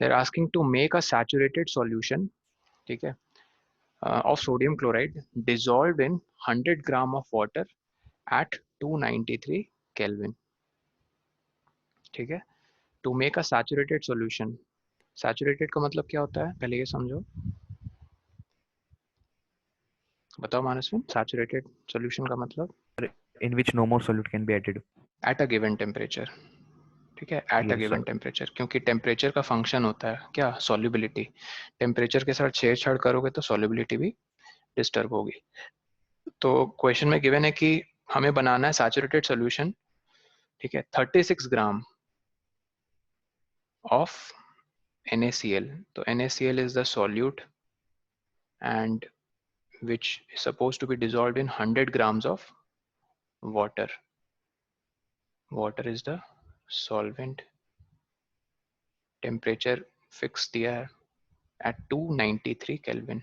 They're asking to make a saturated solution, ठीक है, of sodium chloride dissolved in 100 gram of water at 293 Kelvin. ठीक है, to make a saturated solution. Saturated का मतलब क्या होता है, पहले ये समझो, बताओ मानसविन, saturated solution का मतलब? In which no more solute can be added. At a given temperature. ठीक है, at a Yes, given sir. Temperature, क्योंकि टेम्परेचर का फंक्शन होता है क्या, सॉल्युबिलिटी। टेम्परेचर के साथ छेड़छाड़ करोगे तो सॉल्युबिलिटी भी डिस्टर्ब होगी। तो क्वेश्चन में गिवन है कि हमें बनाना है सैचुरेटेड सॉल्यूशन, ठीक है, 36 ग्राम ऑफ NaCl। तो NaCl is the solute and which is supposed to be dissolved in 100 grams of water. Water is the solvent. Temperature fix दिया है at 293 Kelvin.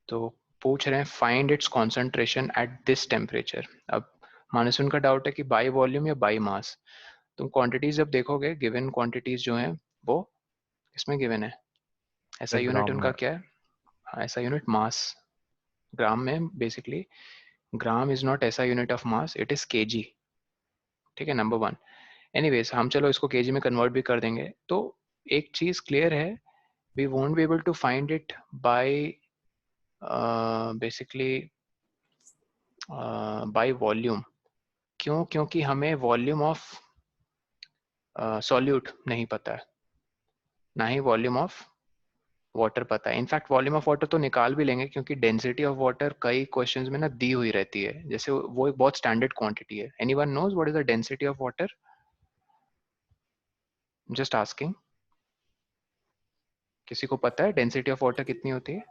तो पूछ रहे हैं find its concentration at this temperature. अब monsoon का doubt है कि बाई वॉल्यूम या बाई मास। तुम क्वांटिटीज जब देखोगे, गिवन क्वांटिटीज जो हैं वो इसमें गिवन है, ऐसा यूनिट उनका क्या है, ऐसा यूनिट मास, ग्राम में बेसिकली। ग्राम इज नॉट ऐसा unit of mass, it is KG, ठीक है, नंबर वन। एनीवेज हम चलो इसको केजी में कन्वर्ट भी कर देंगे। तो एक चीज क्लियर है, we won't be able to find it by basically by volume. क्यों? क्योंकि हमें वॉल्यूम ऑफ सॉल्यूट नहीं पता है, ना ही वॉल्यूम ऑफ वाटर पता है। इनफैक्ट वॉल्यूम ऑफ वाटर तो निकाल भी लेंगे, क्योंकि डेंसिटी ऑफ वाटर कई क्वेश्चंस में ना दी हुई रहती है, जैसे वो एक बहुत स्टैंडर्ड क्वांटिटी है। Anyone knows what is the density of water? Just asking, किसी को पता है डेंसिटी ऑफ वाटर कितनी होती है?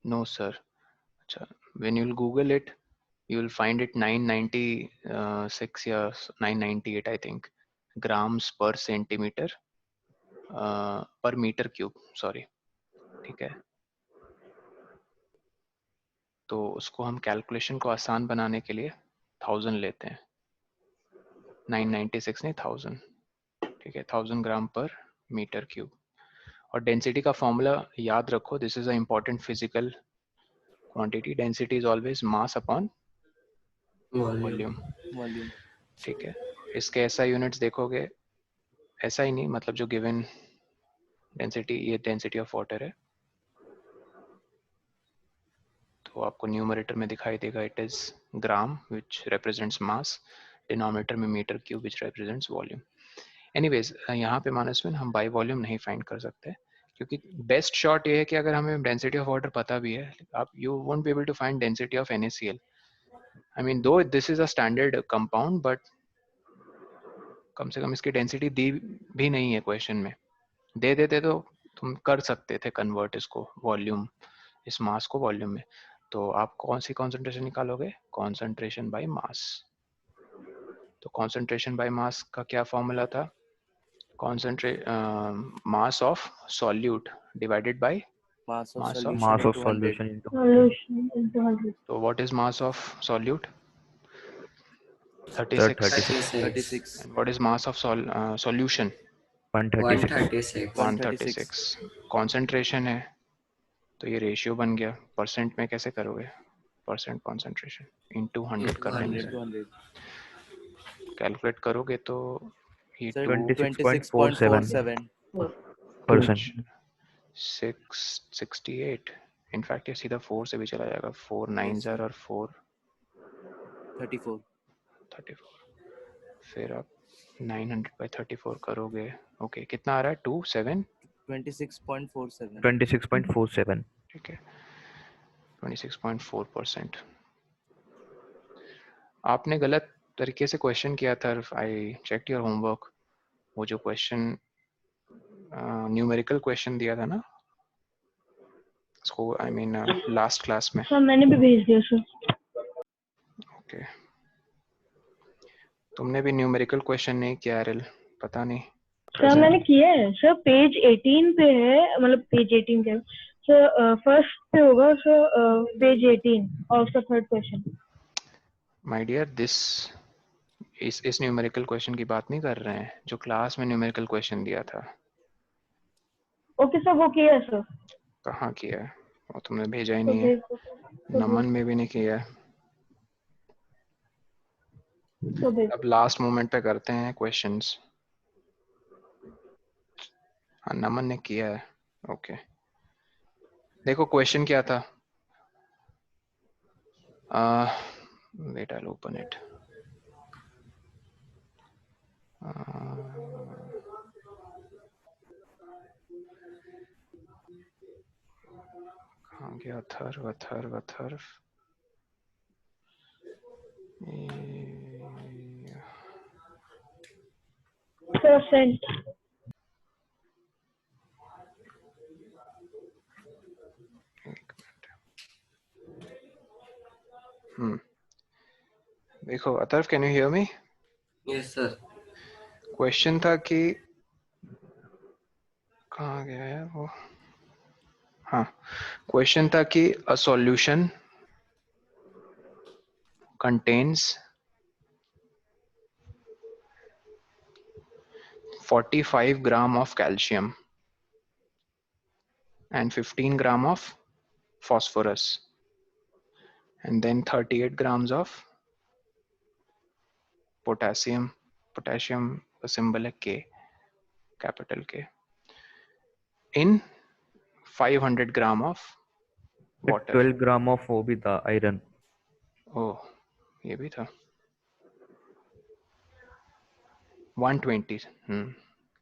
No sir. अच्छा, when you will Google it you will find it 996 या 998 I think grams per centimeter per meter cube, sorry, ठीक है। तो उसको हम कैलकुलेशन को आसान बनाने के लिए 1000 लेते हैं, 996 नहीं 1000, ठीक है, 1000 ग्राम पर मीटर क्यूब। और डेंसिटी का फॉर्मूला याद रखो, this is a important physical quantity, density is always mass upon volume, ठीक है। इसके ऐसा यूनिट्स देखोगे, ऐसा ही नहीं, मतलब जो गिवन डेंसिटी, ये डेंसिटी ऑफ वाटर है, तो आपको न्यूमरेटर में दिखाई देगा it is gram which represents mass, denominator में metre cube which represents volume. Anyways यहाँ पे मानसविन हम बाई वॉल्यूम नहीं फाइंड कर सकते, क्योंकि बेस्ट शॉट ये है कि अगर हमें डेंसिटी ऑफ वाटर पता भी है, आप you won't be able to find density of NaCl। I mean though this is a standard compound, but कम से कम इसकी डेंसिटी दी भी नहीं है क्वेश्चन में। दे देते तो तुम कर सकते थे कन्वर्ट इसको वॉल्यूम, इस मास को वॉल्यूम में। तो आप कौन सी कॉन्सेंट्रेशन निकालोगे? Concentration by mass. तो कॉन्सेंट्रेशन बाय मास का क्या फॉर्मूला था? Concentrate mass of solute divided by Mass of mass of, solution Mass of into 100. solution into Solution into 100. तो what is mass of solute? 36. 36. And what is mass of solution? 136. 136। Concentration है तो ये ratio बन गया, percent में कैसे करोगे? Percent concentration into 100 कर देंगे, 100. कैलकुलेट करोगे तो ये Sir, 26.47%. 668, इनफैक्ट ये सीधा 4 से भी चला जाएगा, 4 9 और 4 34. 34, फिर आप 900/34 करोगे, ओके, कितना आ रहा है? 27 26.47. 26.47. ठीक है, 26.4%। आपने गलत तरीके से क्वेश्चन किया था, आई चेक योर होमवर्क। वो जो क्वेश्चन न्यूमेरिकल क्वेश्चन दिया था ना, उसको आई मीन लास्ट क्लास में। सर मैंने भी भेज दिया सर। ओके, तुमने भी न्यूमेरिकल क्वेश्चन नहीं किया एरिल, पता नहीं। सर मैंने किया है सर, पेज 18 पे है, मतलब पेज 18 के सर, फर्स्ट पे होगा सर, पेज 18 और उसका third question. My dear, this is numerical question की बात नहीं कर रहे हैं, जो क्लास में न्यूमेरिकल क्वेश्चन दिया था। ओके सर, वो किया है सर। कहाँ किया है? वो तुमने भेजा ही तो नहीं है। भेज दो तो नमन में भी नहीं किया है। भेज अब लास्ट मोमेंट पे करते हैं क्वेश्चंस। हाँ, नमन ने किया है। ओके, देखो क्वेश्चन क्या था। Wait, I open it. कहाँ गया? थर्व थर्व थर्व। Sir sent. देखो Atharv, can you hear me? Yes sir. Question था कि कहाँ गया है वो? हाँ, क्वेश्चन था कि a solution contains 45 gram of calcium and 15 gram of phosphorus and then 38 grams of potassium. Potassium symbol है K, capital K, in 500 gram of water. 12 gram of वो भी था iron. ओह, ये भी था। 120,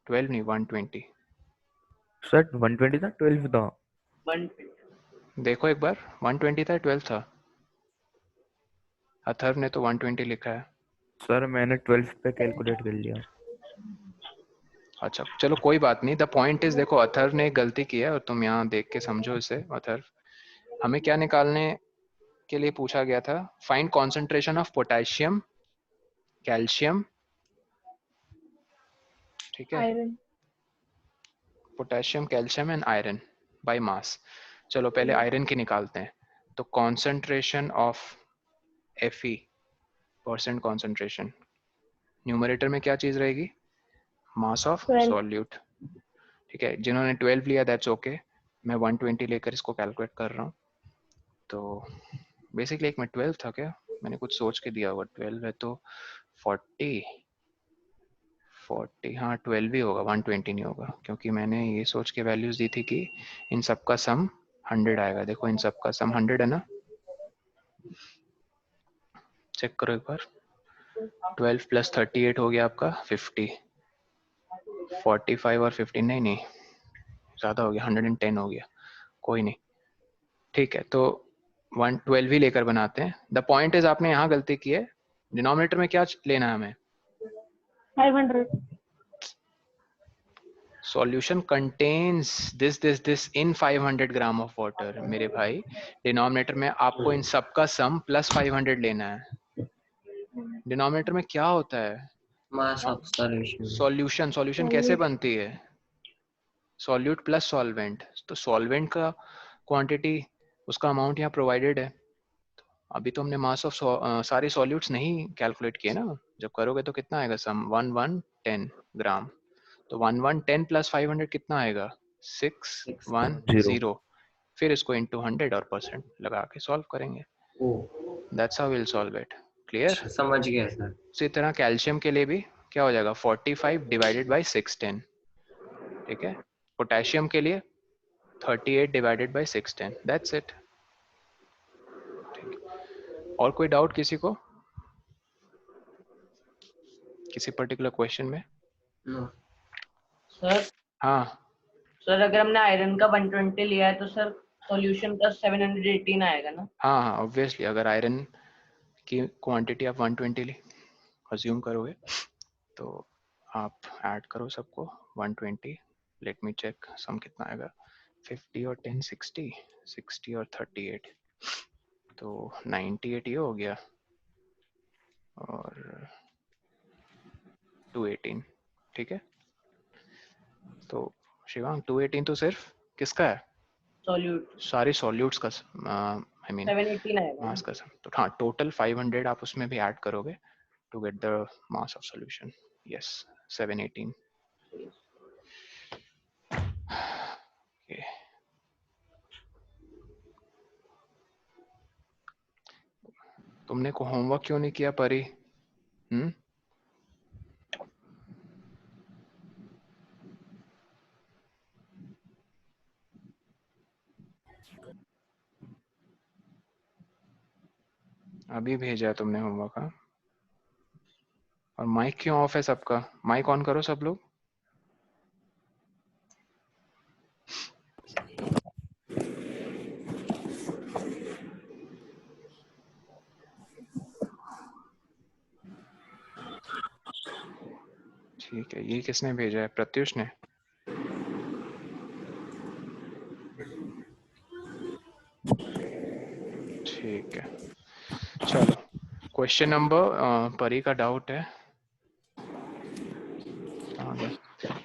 12 नहीं, 120। सर 120 था, 12 था। 120। देखो एक बार, 120 था, 12 था। अथर्व ने तो 120 लिखा है। सर मैंने 12 पे कैलकुलेट कर लिया। अच्छा चलो कोई बात नहीं। द पॉइंट इज, देखो अथर्व ने एक गलती की है और तुम यहाँ देख के समझो इसे। अथर्व, हमें क्या निकालने के लिए पूछा गया था? Find concentration of potassium, calcium, ठीक है, iron. Potassium, calcium and iron by mass. चलो पहले आयरन की निकालते हैं। तो concentration of Fe, percent concentration, numerator में क्या चीज रहेगी? Mass of 12। सॉल्यूट। ठीक है, जिन्होंने 12 लिया दैट्स ओके। मैं 120 लेकर इसको कैलकुलेट कर रहा हूँ। तो बेसिकली एक में 12 था क्या? मैंने कुछ सोच के दिया होगा। 12 है तो 40, हाँ 12 ही होगा, 120 नहीं होगा, क्योंकि मैंने ये सोच के वैल्यूज दी थी कि इन सब का सम 100 आएगा। देखो इन सब का सम 100 है ना, चेक करो एक बार। 12 प्लस 38 हो गया आपका 50, 45 और 15, नहीं ज़्यादा हो गया, 110 हो गया। कोई नहीं, ठीक है। तो 112 ही लेकर बनाते हैं। द पॉइंट इज, आपने यहाँ गलती की है। डिनोमिनेटर में क्या लेना है हमें? 500। Solution contains this in 500 gram of water. मेरे भाई, डिनोमिनेटर में आपको इन सब का सम प्लस 500 लेना है। डिनोमिनेटर में क्या होता है? मास ऑफ सॉल्यूशन। सॉल्यूशन कैसे बनती है? Solute plus solvent. तो सॉल्वेंट का क्वांटिटी, उसका अमाउंट यहाँ प्रोवाइडेड है। अभी तो हमने मास ऑफ सारे सॉल्यूट्स नहीं कैलकुलेट किए ना। जब करोगे तो कितना आएगा सम? 1110 ग्राम। तो 1110 प्लस 500 कितना आएगा? 610। फिर इसको इंटू 100 और परसेंट लगा के सॉल्व करेंगे। That's how will solve it. Clear? समझ गया सर। इसी तरह कैल्शियम के लिए भी क्या हो जाएगा? 45 डिवाइडेड बाई 610। ठीक है, पोटेशियम के लिए 38 डिवाइडेड बाई 610। That's it. और कोई डाउट किसी को किसी पर्टिकुलर क्वेश्चन में? सर हाँ अगर हमने आयरन का 120 लिया है तो सर सॉल्यूशन का 718 आएगा ना? हाँ, ऑब्वियसली अगर आयरन की क्वांटिटी आप 120 अज्यूम करोगे तो आप ऐड करो सबको 120। लेट मी चेक सम कितना आएगा। 50 और 10 60, 60 और 38 तो 98 ये हो गया, और 218। ठीक है, तो शिवांग 218 तो सिर्फ किसका है? सॉल्यूट। सारे सॉल्यूट्स का आई मीन 718 आएगा मास का सम। तो हाँ, टोटल 500 आप उसमें भी ऐड करोगे to get the mass of solution. Yes, 718। Okay. तुमने को होमवर्क क्यों नहीं किया परी? अभी भेजा है तुमने होमवर्क? हाँ, और माइक क्यों ऑफ है सबका? माइक ऑन करो सब लोग। ठीक है, ये किसने भेजा है? प्रत्युष ने? ठीक है, चलो क्वेश्चन नंबर, परी का डाउट है।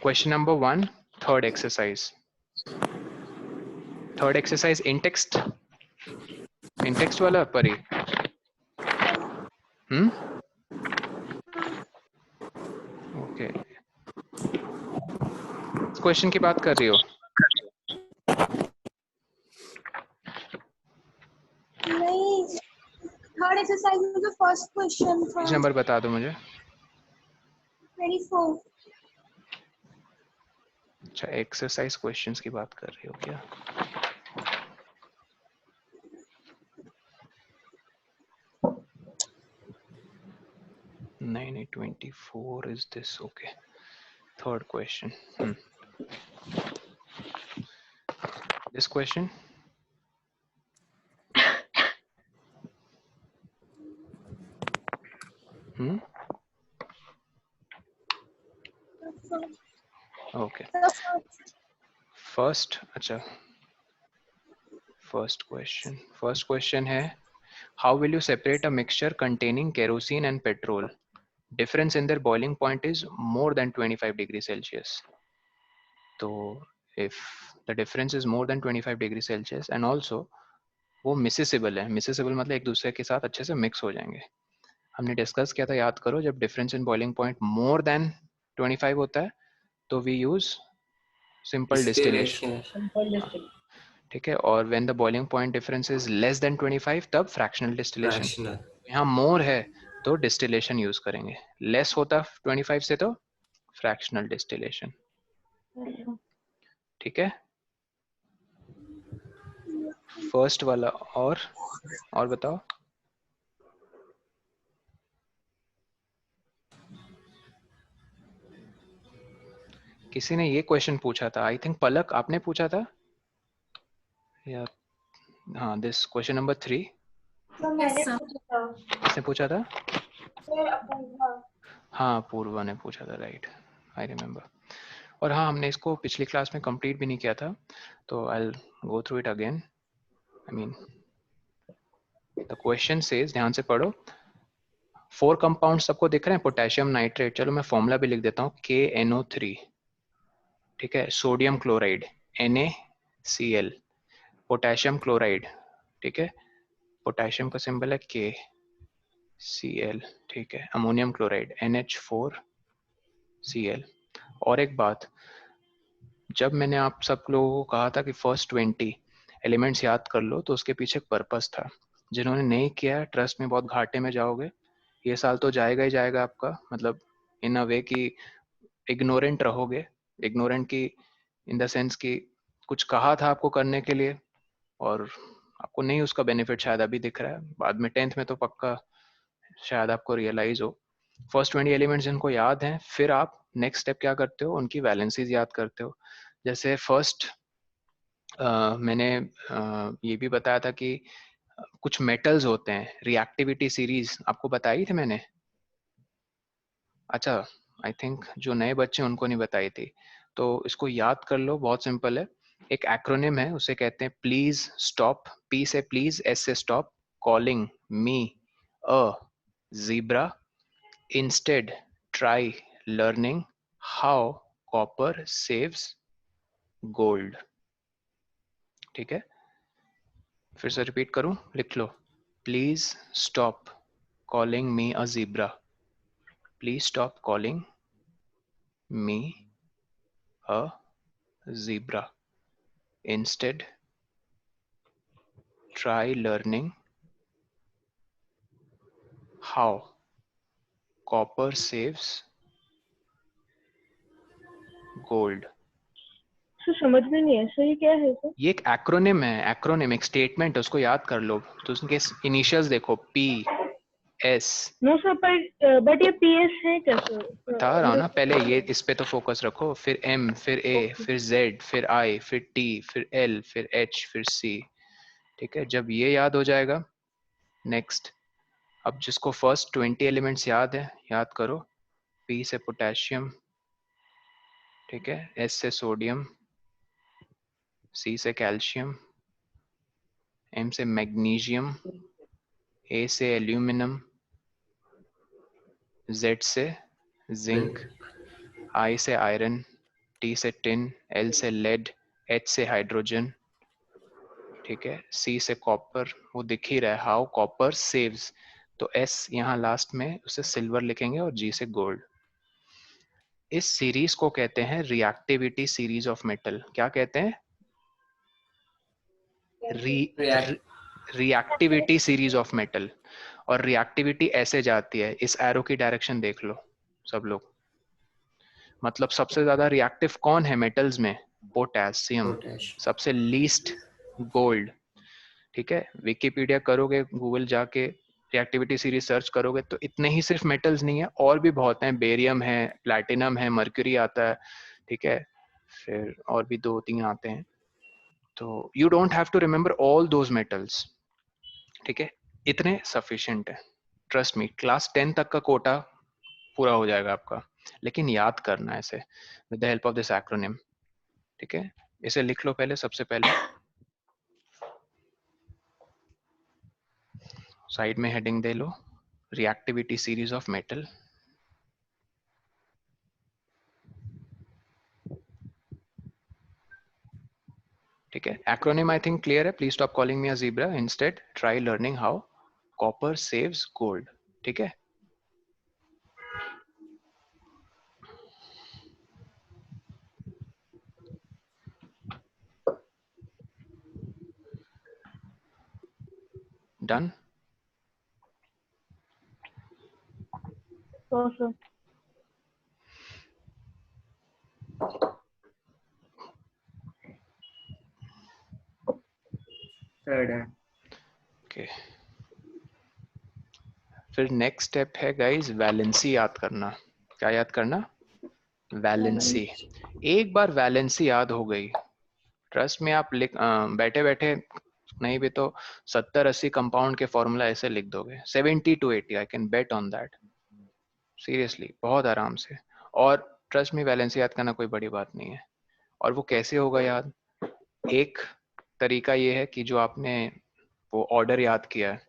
Question number 1, third exercise. Third exercise in text वाला परी? ओके, क्वेश्चन की बात कर रही हो? नहीं, थर्ड एक्सरसाइज में जो फर्स्ट क्वेश्चन था पेज नंबर बता दो मुझे। 24। अच्छा, एक्सरसाइज क्वेश्चंस की बात कर रही हो क्या? नहीं, 24 is this. Okay, third question. This question okay, first. अच्छा, फर्स्ट क्वेश्चन है, how will you separate a mixture containing kerosene and petrol? Difference in their boiling point is more than 25 degrees Celsius. तो if the difference is more than 25 degrees Celsius and also वो मिसेसिबल है। मिसेसिबल मतलब एक दूसरे के साथ अच्छे से मिक्स हो जाएंगे। हमने डिस्कस किया था, याद करो, जब difference in boiling point more than 25 होता है तो we use simple distillation. Simple distil. ठीक है, और when the boiling point difference is less than 25 तब फ्रैक्शनल डिस्टिलेशन। फ्रैक्शनल। यहाँ मोर है तो डिस्टिलेशन यूज करेंगे, लेस होता 25 से तो फ्रैक्शनल डिस्टिलेशन। ठीक है, फर्स्ट वाला। और बताओ। किसी ने ये क्वेश्चन पूछा था, आई थिंक पलक आपने पूछा था या? हाँ, दिस क्वेश्चन नंबर 3 किसने पूछा था? हाँ, पूर्वा ने पूछा था, राइट, आई रिमेम्बर। और हाँ, हमने इसको पिछली क्लास में कंप्लीट भी नहीं किया था, तो I will go through it again. I mean the question says, ध्यान से पढ़ो। 4 कंपाउंड सबको दिख रहे हैं, पोटेशियम नाइट्रेट। चलो मैं फॉर्मूला भी लिख देता हूँ, KNO3। ठीक है, sodium chloride NaCl, potassium chloride. ठीक है, पोटेशियम का सिंबल है KCl। ठीक है, अमोनियम क्लोराइड NH4Cl। और एक बात, जब मैंने आप सब लोगों को कहा था कि फर्स्ट 20 एलिमेंट्स याद कर लो, तो उसके पीछे एक पर्पस था। जिन्होंने नहीं किया, ट्रस्ट में बहुत घाटे में जाओगे। ये साल तो जाएगा ही जाएगा आपका, मतलब इन अ वे कि इग्नोरेंट रहोगे। इग्नोरेंट की इन द सेंस कि कुछ कहा था आपको करने के लिए और आपको नहीं उसका बेनिफिट शायद अभी दिख रहा है, बाद में 10th में तो पक्का शायद आपको रियलाइज हो। फर्स्ट 20 एलिमेंट्स जिनको याद हैं, फिर आप नेक्स्ट स्टेप क्या करते हो, उनकी वैलेंसीज याद करते हो। जैसे फर्स्ट मैंने ये भी बताया था कि कुछ मेटल्स होते हैं, रिएक्टिविटी सीरीज आपको बताई थी मैंने। अच्छा, आई थिंक जो नए बच्चे उनको नहीं बताई थी, तो इसको याद कर लो, बहुत सिंपल है। एक एक्रोनिम है, उसे कहते हैं प्लीज स्टॉप। P से प्लीज, S से stop, calling me a zebra, instead try learning how copper saves gold। ठीक है, फिर से रिपीट करूं, लिख लो। Please stop calling me a zebra. Please stop calling me a zebra. Instead try learning how copper saves gold. Sir समझ में नहीं है सर, ये क्या है सर? ये एक एक्रोनिम है, एक्रोनिम एक स्टेटमेंट है, उसको याद कर लो। तो उसके इनिशियल्स देखो, पी एस। नो सर, पर बट ये पीएस है क्या सर? बता रहा हूँ ना, पहले ये मतलब इस पे तो फोकस रखो, फिर एम, फिर ए, ओके। फिर जेड, फिर आई, फिर टी, फिर एल, फिर एच, फिर सी। ठीक है, जब ये याद हो जाएगा, नेक्स्ट। अब जिसको फर्स्ट 20 एलिमेंट्स याद है, याद करो। पी से पोटेशियम, ठीक है, एस से सोडियम, सी से कैल्शियम, एम से मैग्नीशियम, ए से एल्यूमिनियम, जेड से जिंक, आई से आयरन, टी से टिन, एल से लेड, एच से हाइड्रोजन, ठीक है, सी से कॉपर, वो दिख ही रहा है, हाउ कॉपर सेव्स। तो एस यहाँ लास्ट में उसे सिल्वर लिखेंगे और जी से गोल्ड। इस सीरीज को कहते हैं रिएक्टिविटी सीरीज ऑफ मेटल। क्या कहते हैं? Reactivity series of metal. और रिएक्टिविटी ऐसे जाती है, इस एरो की डायरेक्शन देख लो सब लोग। मतलब सबसे ज्यादा रिएक्टिव कौन है मेटल्स में? पोटेशियम। सबसे लीस्ट गोल्ड। ठीक है, विकिपीडिया करोगे, गूगल जाके रिएक्टिविटी सीरीज सर्च करोगे तो इतने ही सिर्फ मेटल्स नहीं है, और भी बहुत हैं। बेरियम है, प्लैटिनम है, मर्क्यूरी आता है, ठीक है, फिर और भी 2-3 आते हैं। तो you don't have to remember all those metals, ठीक है, इतने सफिशिएंट है। ट्रस्ट मी, क्लास 10 तक का कोटा पूरा हो जाएगा आपका, लेकिन याद करना है इसे with the help of this acronym. ठीक है, इसे लिख लो पहले, सबसे पहले साइड में heading they low, reactivity series of metal. ठीक है, एक्रोनिम आई थिंक क्लियर है। Please stop calling me a zebra, instead try learning how copper saves gold. ठीक है, डन। तो सर ओके, फिर नेक्स्ट स्टेप है गाइस वैलेंसी याद करना। क्या याद करना? वैलेंसी। एक बार वैलेंसी याद हो गई, ट्रस्ट में आप बैठे बैठे नहीं भी तो 70-80 कंपाउंड के फॉर्मूला ऐसे लिख दोगे, 70 to 80, I can bet on that, seriously, बहुत आराम से। और ट्रस्ट में वैलेंसी याद करना कोई बड़ी बात नहीं है। और वो कैसे होगा याद? एक तरीका ये है कि जो आपने वो ऑर्डर याद किया है,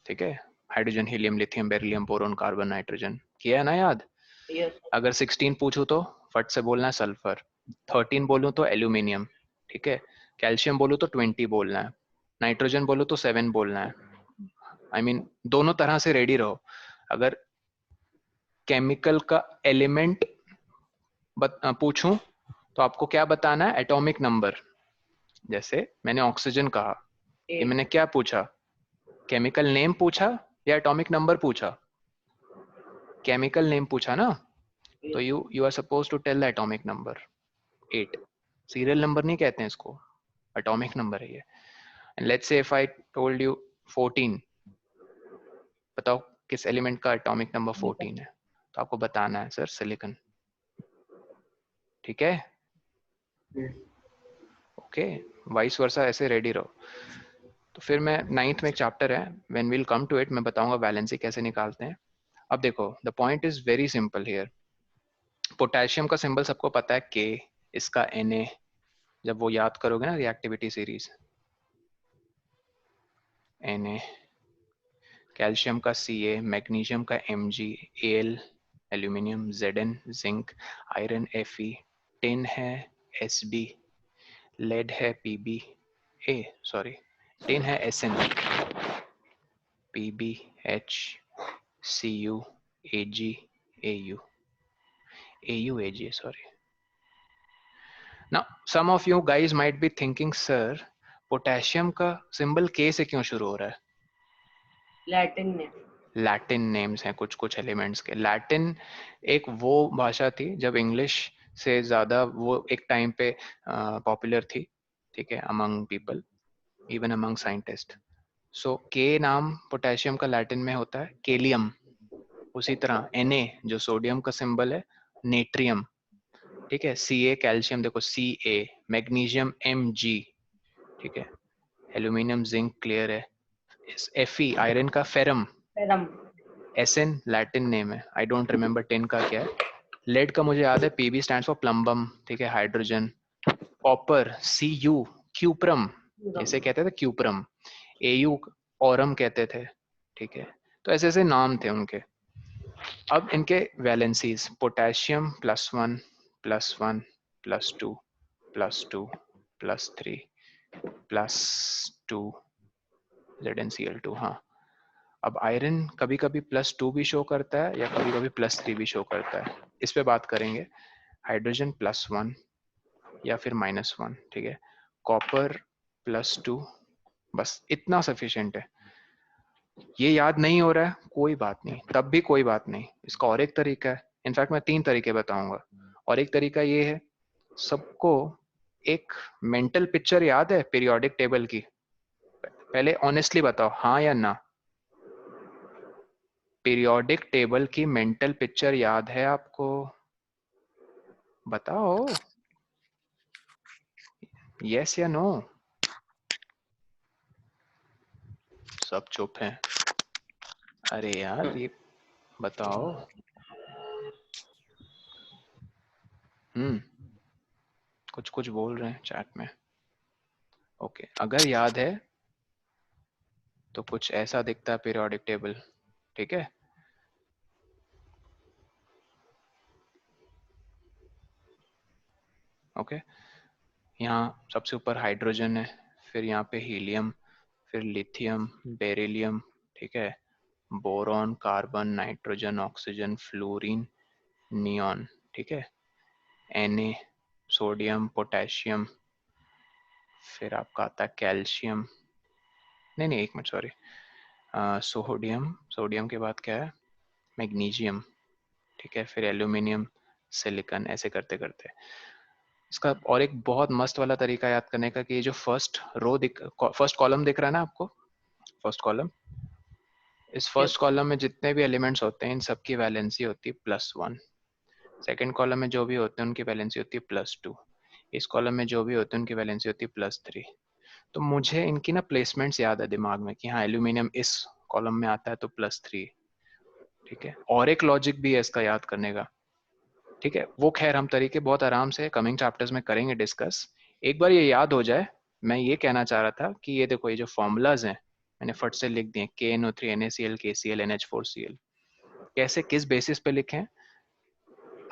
ठीक है, hydrogen, helium, lithium, beryllium, boron, carbon, nitrogen, किया है ना याद? यस अगर 16 पूछूं तो फट से बोलना है सल्फर, 13 बोलूं तो एल्यूमिनियम, ठीक है, कैल्शियम बोलूं तो 20 बोलना है, नाइट्रोजन बोलूं तो 7 बोलना है। आई मीन दोनों तरह से रेडी रहो। अगर केमिकल का एलिमेंट पूछूं तो आपको क्या बताना है? Atomic number. जैसे मैंने ऑक्सीजन कहा, ये मैंने क्या पूछा? केमिकल नेम पूछा या एटॉमिक नंबर पूछा? केमिकल नेम पूछा ना, तो you are suppose to tell the atomic number 8। Serial number नहीं कहते हैं इसको, एटॉमिक नंबर है ये। And let's say if I told you 14, बताओ किस एलिमेंट का एटॉमिक नंबर 14 है? तो आपको बताना है सर सिलिकॉन। ठीक है, ओके, वाइस वर्सा, ऐसे रेडी रहो। तो फिर मैं 9th में एक चैप्टर है, when will come to it, मैं बताऊंगा वैलेंसी कैसे निकालते हैं। अब देखो, the point is very simple here. Potassium का सिंबल सबको पता है के, इसका Na। जब वो याद करोगे ना रिएक्टिविटी सीरीज, Na, कैल्शियम का Ca, मैग्नीशियम का Mg, Al, aluminium Zn, zinc, iron Fe, tin है Sb, लेड है Pb, सॉरी 10 है SN, PB, H, CU, AG, AU, AG, sorry. Now, some of you guys might be thinking, sir, potassium का symbol K से क्यों शुरू हो रहा है? लैटिन ने लैटिन नेम्स हैं कुछ कुछ एलिमेंट्स के. लैटिन एक वो भाषा थी जब इंग्लिश से ज़्यादा वो एक टाइम पे पॉपुलर थी, ठीक है, among people, even among scientist. So के नाम पोटेशियम का लैटिन में होता है केलियम. उसी तरह Na जो सोडियम का सिंबल है नेट्रियम, ठीक है. Ca कैल्शियम, देखो Ca. मैग्नीशियम Mg, ठीक है. एल्यूमिनियम जिंक क्लियर है. Fe आयरन का ferrum. Ferrum. Sn Latin name है, आई डोंट रिमेम्बर 10 का क्या है. लेड का मुझे याद है Pb स्टैंड्स फॉर प्लम्बम, ठीक है, हाइड्रोजन. कॉपर Cu क्यूप्रम, इसे कहते थे क्यूप्रम. Au औरम कहते थे, ठीक है. तो ऐसे ऐसे नाम थे उनके. अब इनके वैलेंसीज पोटेशियम +1 +1 +2 +2 +3 +2 ZnCl2. हाँ, अब आयरन कभी कभी +2 भी शो करता है या कभी कभी +3 भी शो करता है, इस पे बात करेंगे. हाइड्रोजन +1 या फिर -1, ठीक है. कॉपर +2, बस इतना सफिशिएंट है. ये याद नहीं हो रहा है, कोई बात नहीं, तब भी कोई बात नहीं. इसका और एक तरीका है, इनफैक्ट मैं 3 तरीके बताऊंगा. और एक तरीका ये है, सबको एक मेंटल पिक्चर याद है पीरियोडिक टेबल की? पहले ऑनेस्टली बताओ, हाँ या ना. पीरियोडिक टेबल की मेंटल पिक्चर याद है आपको? बताओ, यस या नो. सब चुप हैं. अरे यार ये बताओ. कुछ कुछ बोल रहे हैं चैट में. ओके, अगर याद है तो कुछ ऐसा दिखता है पीरियोडिक टेबल, ठीक है. ओके, यहाँ सबसे ऊपर हाइड्रोजन है, फिर यहाँ पे हीलियम, फिर लिथियम, बेरिलियम, ठीक है, boron, carbon, nitrogen, oxygen, fluorine, neon, ठीक है, Na, सोडियम, पोटेशियम, फिर आपका आता है कैल्शियम, नहीं एक मिनट सॉरी, सोडियम के बाद क्या है, मैग्नीशियम, ठीक है, फिर एल्यूमिनियम, सिलिकॉन, ऐसे करते करते. इसका और एक बहुत मस्त वाला तरीका याद करने का कि ये जो फर्स्ट कॉलम दिख रहा है ना आपको, फर्स्ट कॉलम, इस फर्स्ट कॉलम में जितने भी एलिमेंट्स होते हैं इन सबकी वैलेंसी होती है +1. सेकंड कॉलम में जो भी होते हैं उनकी वैलेंसी होती है +2. इस कॉलम में जो भी होते हैं उनकी वैलेंसी होती है +3. तो मुझे इनकी ना प्लेसमेंट्स याद है दिमाग में कि हाँ एल्यूमिनियम इस कॉलम में आता है तो +3, ठीक है. और एक लॉजिक भी है इसका याद करने का, ठीक है, वो खैर हम तरीके बहुत आराम से कमिंग चैप्टर्स में करेंगे डिस्कस. एक बार ये याद हो जाए, मैं ये कहना चाह रहा था कि ये देखो, ये जो फॉर्मूलाज हैं मैंने फट से लिख दिए, KNO3 NaCl KCl NH4Cl. कैसे, किस बेसिस पे लिखें?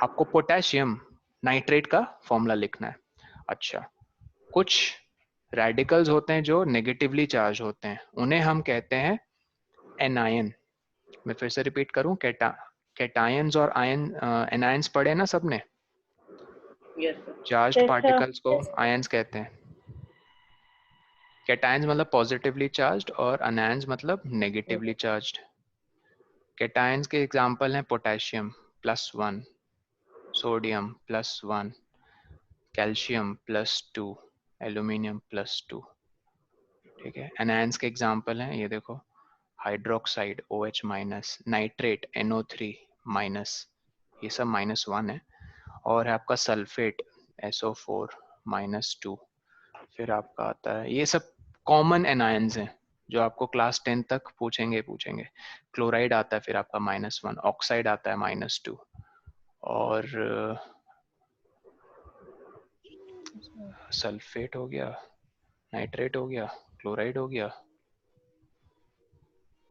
आपको पोटेशियम नाइट्रेट का फॉर्मूला लिखना है. अच्छा, कुछ रेडिकल्स होते हैं जो नेगेटिवली चार्ज होते हैं, उन्हें हम कहते हैं एनायन. मैं फिर से रिपीट करूं, कैटायंस और आयन, एनायंस पढ़े ना सबने? Yes sir. Charged Yes, sir. Particles को आयंस कहते हैं. कैटायंस मतलब पॉजिटिवली चार्ज्ड और अनायंस मतलब नेगेटिवली चार्ज्ड. कैटायंस के एग्जांपल हैं पोटेशियम +1, सोडियम +1, कैल्शियम +2, एल्यूमिनियम +2, ठीक है. एनायंस के एग्जांपल हैं, ये देखो, हाइड्रोक्साइड OH-, नाइट्रेट NO3-, ये सब -1 है. और है आपका सल्फेट SO4-2. फिर आपका आता है, ये सब कॉमन एनायंस हैं जो आपको क्लास 10 तक पूछेंगे. क्लोराइड आता है फिर आपका -1, ऑक्साइड आता है -2, और सल्फेट हो गया, नाइट्रेट हो गया, क्लोराइड हो गया,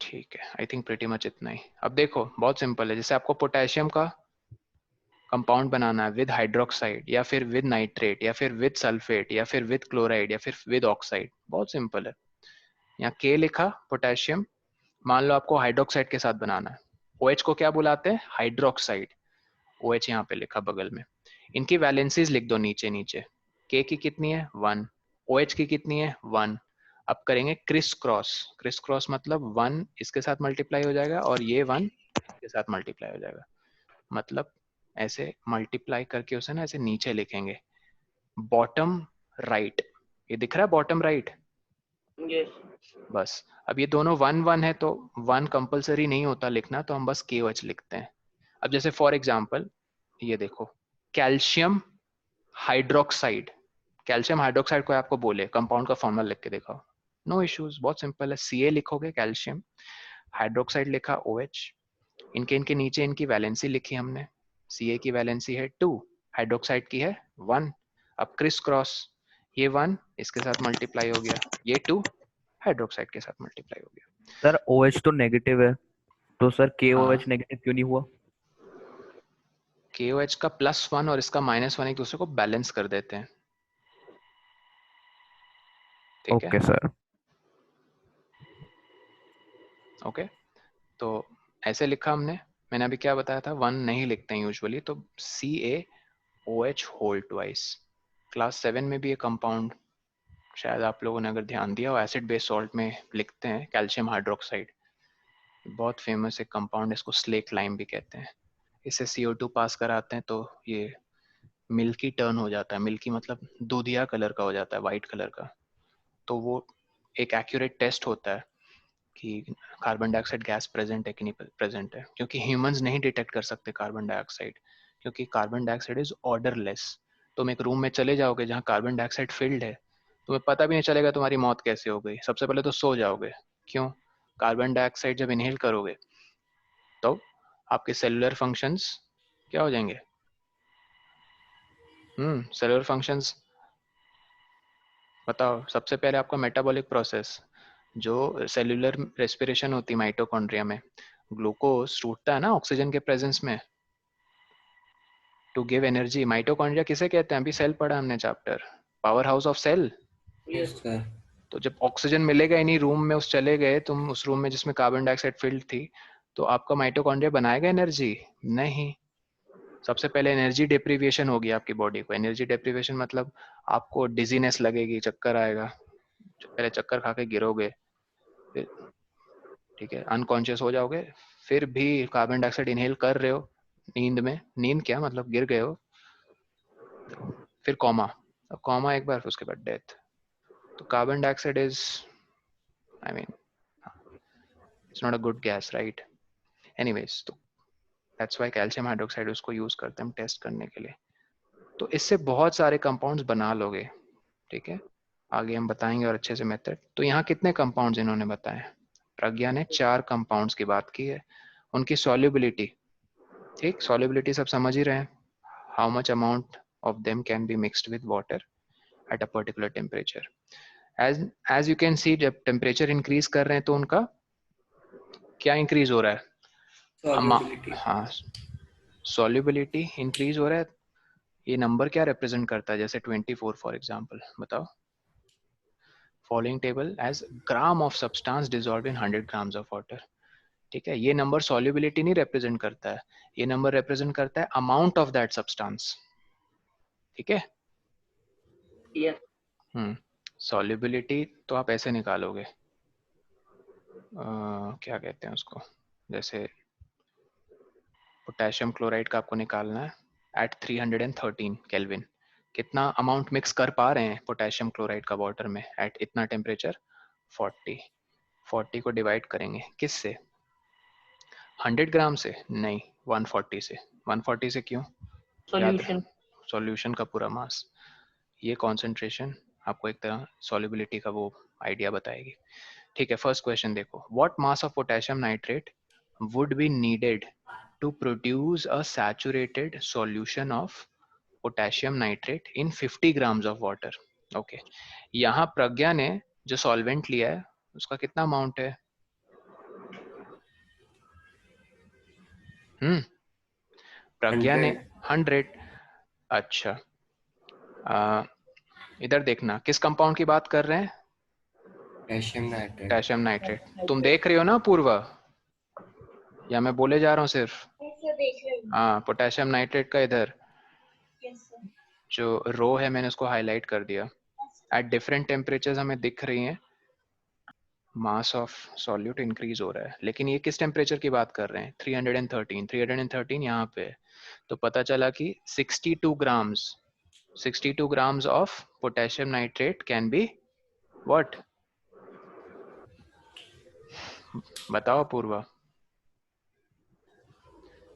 ठीक है. आई थिंक प्रीटी मच इतना ही. अब देखो बहुत सिंपल है, जैसे आपको पोटेशियम का कंपाउंड बनाना है विद हाइड्रोक्साइड या फिर विद नाइट्रेट या फिर विद सल्फेट या फिर विद क्लोराइड या फिर विद ऑक्साइड, बहुत सिंपल है. यहाँ K लिखा पोटेशियम, मान लो आपको हाइड्रोक्साइड के साथ बनाना है, OH को क्या बुलाते हैं, हाइड्रोक्साइड, OH यहाँ पे लिखा बगल में। इनकी वैलेंसीज लिख दो नीचे नीचे, K की कितनी है 1, OH की कितनी है 1। अब करेंगे क्रिस क्रॉस, क्रिस क्रॉस मतलब 1 इसके साथ मल्टीप्लाई हो जाएगा और ये 1 इसके साथ मल्टीप्लाई हो जाएगा, मतलब ऐसे मल्टीप्लाई करके उसे ना ऐसे नीचे लिखेंगे, बॉटम राइट, ये दिख रहा है बॉटम राइट। यस बस अब ये दोनों 1 1 है तो 1 कंपलसरी नहीं होता लिखना, तो हम बस KOH लिखते हैं। अब जैसे फॉर एग्जांपल ये देखो, कैल्शियम हाइड्रोक्साइड, कैल्शियम हाइड्रोक्साइड को आपको बोले कंपाउंड का फॉर्मूला लिख के दिखाओ, नो इश्यूज, बहुत सिंपल है, Ca लिखोगे कैल्शियम, हाइड्रोक्साइड लिखा OH, इनके इनके नीचे इनकी वैलेंसी लिखी हमने, Ca की वैलेंसी है 2, हाइड्रोक्साइड की है 1। अब क्रिस क्रॉस, ये 1 इसके साथ मल्टीप्लाई हो गया, ये 2 हाइड्रोक्साइड के साथ मल्टीप्लाई हो गया। सर OH तो नेगेटिव है, तो सर हाँ, KOH नेगेटिव क्यों नहीं हुआ? KOH का +1 और इसका -1 एक दूसरे को बैलेंस कर देते हैं, ठीक है। Okay sir. ओके, तो ऐसे लिखा हमने, मैंने अभी क्या बताया था, 1 नहीं लिखते हैं यूजुअली, तो CaOH होल ट्वाइस। क्लास 7 में भी ये कंपाउंड शायद आप लोगों ने अगर ध्यान दिया हो, एसिड बेस सॉल्ट में लिखते हैं, कैल्शियम हाइड्रोक्साइड, बहुत फेमस एक कंपाउंड, इसको स्लेक लाइम भी कहते हैं। इससे CO2 पास कराते हैं तो ये मिल्की टर्न हो जाता है, मिल्की मतलब दूधिया कलर का हो जाता है, वाइट कलर का। तो वो एक एक्यूरेट टेस्ट होता है कि कार्बन डाइऑक्साइड गैस प्रेजेंट है कि नहीं प्रेजेंट है, क्योंकि ह्यूमंस नहीं डिटेक्ट कर सकते कार्बन डाइऑक्साइड, क्योंकि कार्बन डाइऑक्साइड इज ऑर्डरलेस। तुम एक रूम में चले जाओगे जहाँ कार्बन डाइऑक्साइड फिल्ड है, तुम्हें पता भी नहीं चलेगा तुम्हारी मौत कैसे हो गई, सबसे पहले तो सो जाओगे। क्यों? कार्बन डाइऑक्साइड जब इनहेल करोगे तो आपके सेलुलर फंक्शंस क्या हो जाएंगे, सेलुलर फंक्शंस बताओ। सबसे पहले आपका मेटाबॉलिक प्रोसेस, जो सेलुलर रेस्पिरेशन होती है माइटोकॉन्ड्रिया में, ग्लूकोज टूटता है ना ऑक्सीजन के प्रेजेंस में टू गिव एनर्जी। माइटोकॉन्ड्रिया किसे कहते हैं, अभी सेल पढ़ा हमने chapter, power house of cell. Yes sir. तो जब ऑक्सीजन मिलेगा ही नहीं रूम में, उस चले गए तुम उस रूम में जिसमें कार्बन डाइऑक्साइड फिल्ड थी, तो आपका माइटोकॉन्ड्रिया बनाएगा एनर्जी? नहीं। सबसे पहले एनर्जी डिप्रीविएशन होगी आपकी बॉडी को। एनर्जी डिप्रीविएशन मतलब आपको डिजीनेस लगेगी, चक्कर आएगा, पहले चक्कर खा के गिरोगे, फिर ठीक है अनकॉन्शियस हो जाओगे, फिर भी कार्बन डाइऑक्साइड इनहेल कर रहे हो नींद में, नींद क्या मतलब गिर गए हो, फिर कॉमा, कॉमा एक बार, फिर उसके बाद डेथ। तो carbon dioxide is, I mean it's not a good gas, right. Anyways, तो दैट्स व्हाई कैल्शियम हाइड्रोक्साइड उसको यूज करते हैं हम टेस्ट करने के लिए। तो इससे बहुत सारे कंपाउंड्स बना लोगे, ठीक है, आगे हम बताएंगे और अच्छे से मेथड। तो यहाँ कितने कंपाउंड्स इन्होंने बताए, प्रज्ञा ने 4 कंपाउंड्स की बात की है, उनकी सॉल्युबिलिटी, ठीक, सॉल्युबिलिटी सब समझ ही रहे हैं, how much amount of them can be mixed with water at a particular temperature. As you can see, जब टेम्परेचर इंक्रीज कर रहे हैं तो उनका क्या इंक्रीज हो रहा है, हाँ सॉल्युबिलिटी इंक्रीज हो रहा है। ये नंबर क्या रिप्रेजेंट करता है, जैसे 24 फॉर एग्जांपल, बताओ। Following table as gram of substance dissolve in 100 grams of water, ठीक है। ये नंबर सॉल्युबिलिटी नहीं रिप्रेजेंट करता है, ये नंबर रिप्रेजेंट करता है अमाउंट ऑफ दैट सब्सटेंस, ठीक है। यस सॉल्युबिलिटी तो आप ऐसे निकालोगे, क्या कहते हैं उसको, जैसे पोटेशियम क्लोराइड का आपको निकालना है एट 313 केल्विन, कितना अमाउंट मिक्स कर पा रहे हैं पोटेशियम क्लोराइड का वाटर में एट इतना टेम्परेचर, 40 को डिवाइड करेंगे किससे, 100 ग्राम से नहीं, 140 से। 140 से क्यों, याद है, सॉल्यूशन। सॉल्यूशन का पूरा मास। ये कॉन्सेंट्रेशन आपको एक तरह सॉल्युबिलिटी का वो आइडिया बताएगी, ठीक है। फर्स्ट क्वेश्चन देखो, what mass of potassium nitrate would be needed to produce a saturated solution of potassium nitrate in 50 grams of water. Okay, यहाँ प्रज्ञा ने जो सॉल्वेंट लिया है उसका कितना अमाउंट है, प्रज्ञा ने 100। अच्छा, इधर देखना किस कंपाउंड की बात कर रहे हैं, पोटेशियम नाइट्रेट। तुम देख रही हो ना पूर्व, या मैं बोले जा रहा हूँ सिर्फ? हाँ, पोटेशियम नाइट्रेट का इधर जो रो है मैंने उसको हाईलाइट कर दिया। एट डिफरेंट टेम्परेचर्स हमें दिख रही हैं मास ऑफ सॉल्यूट इंक्रीज हो रहा है, लेकिन ये किस टेम्परेचर की बात कर रहे हैं? 313 यहाँ पे। तो पता चला कि 62 grams of potassium nitrate can be what? बताओ पूर्वा।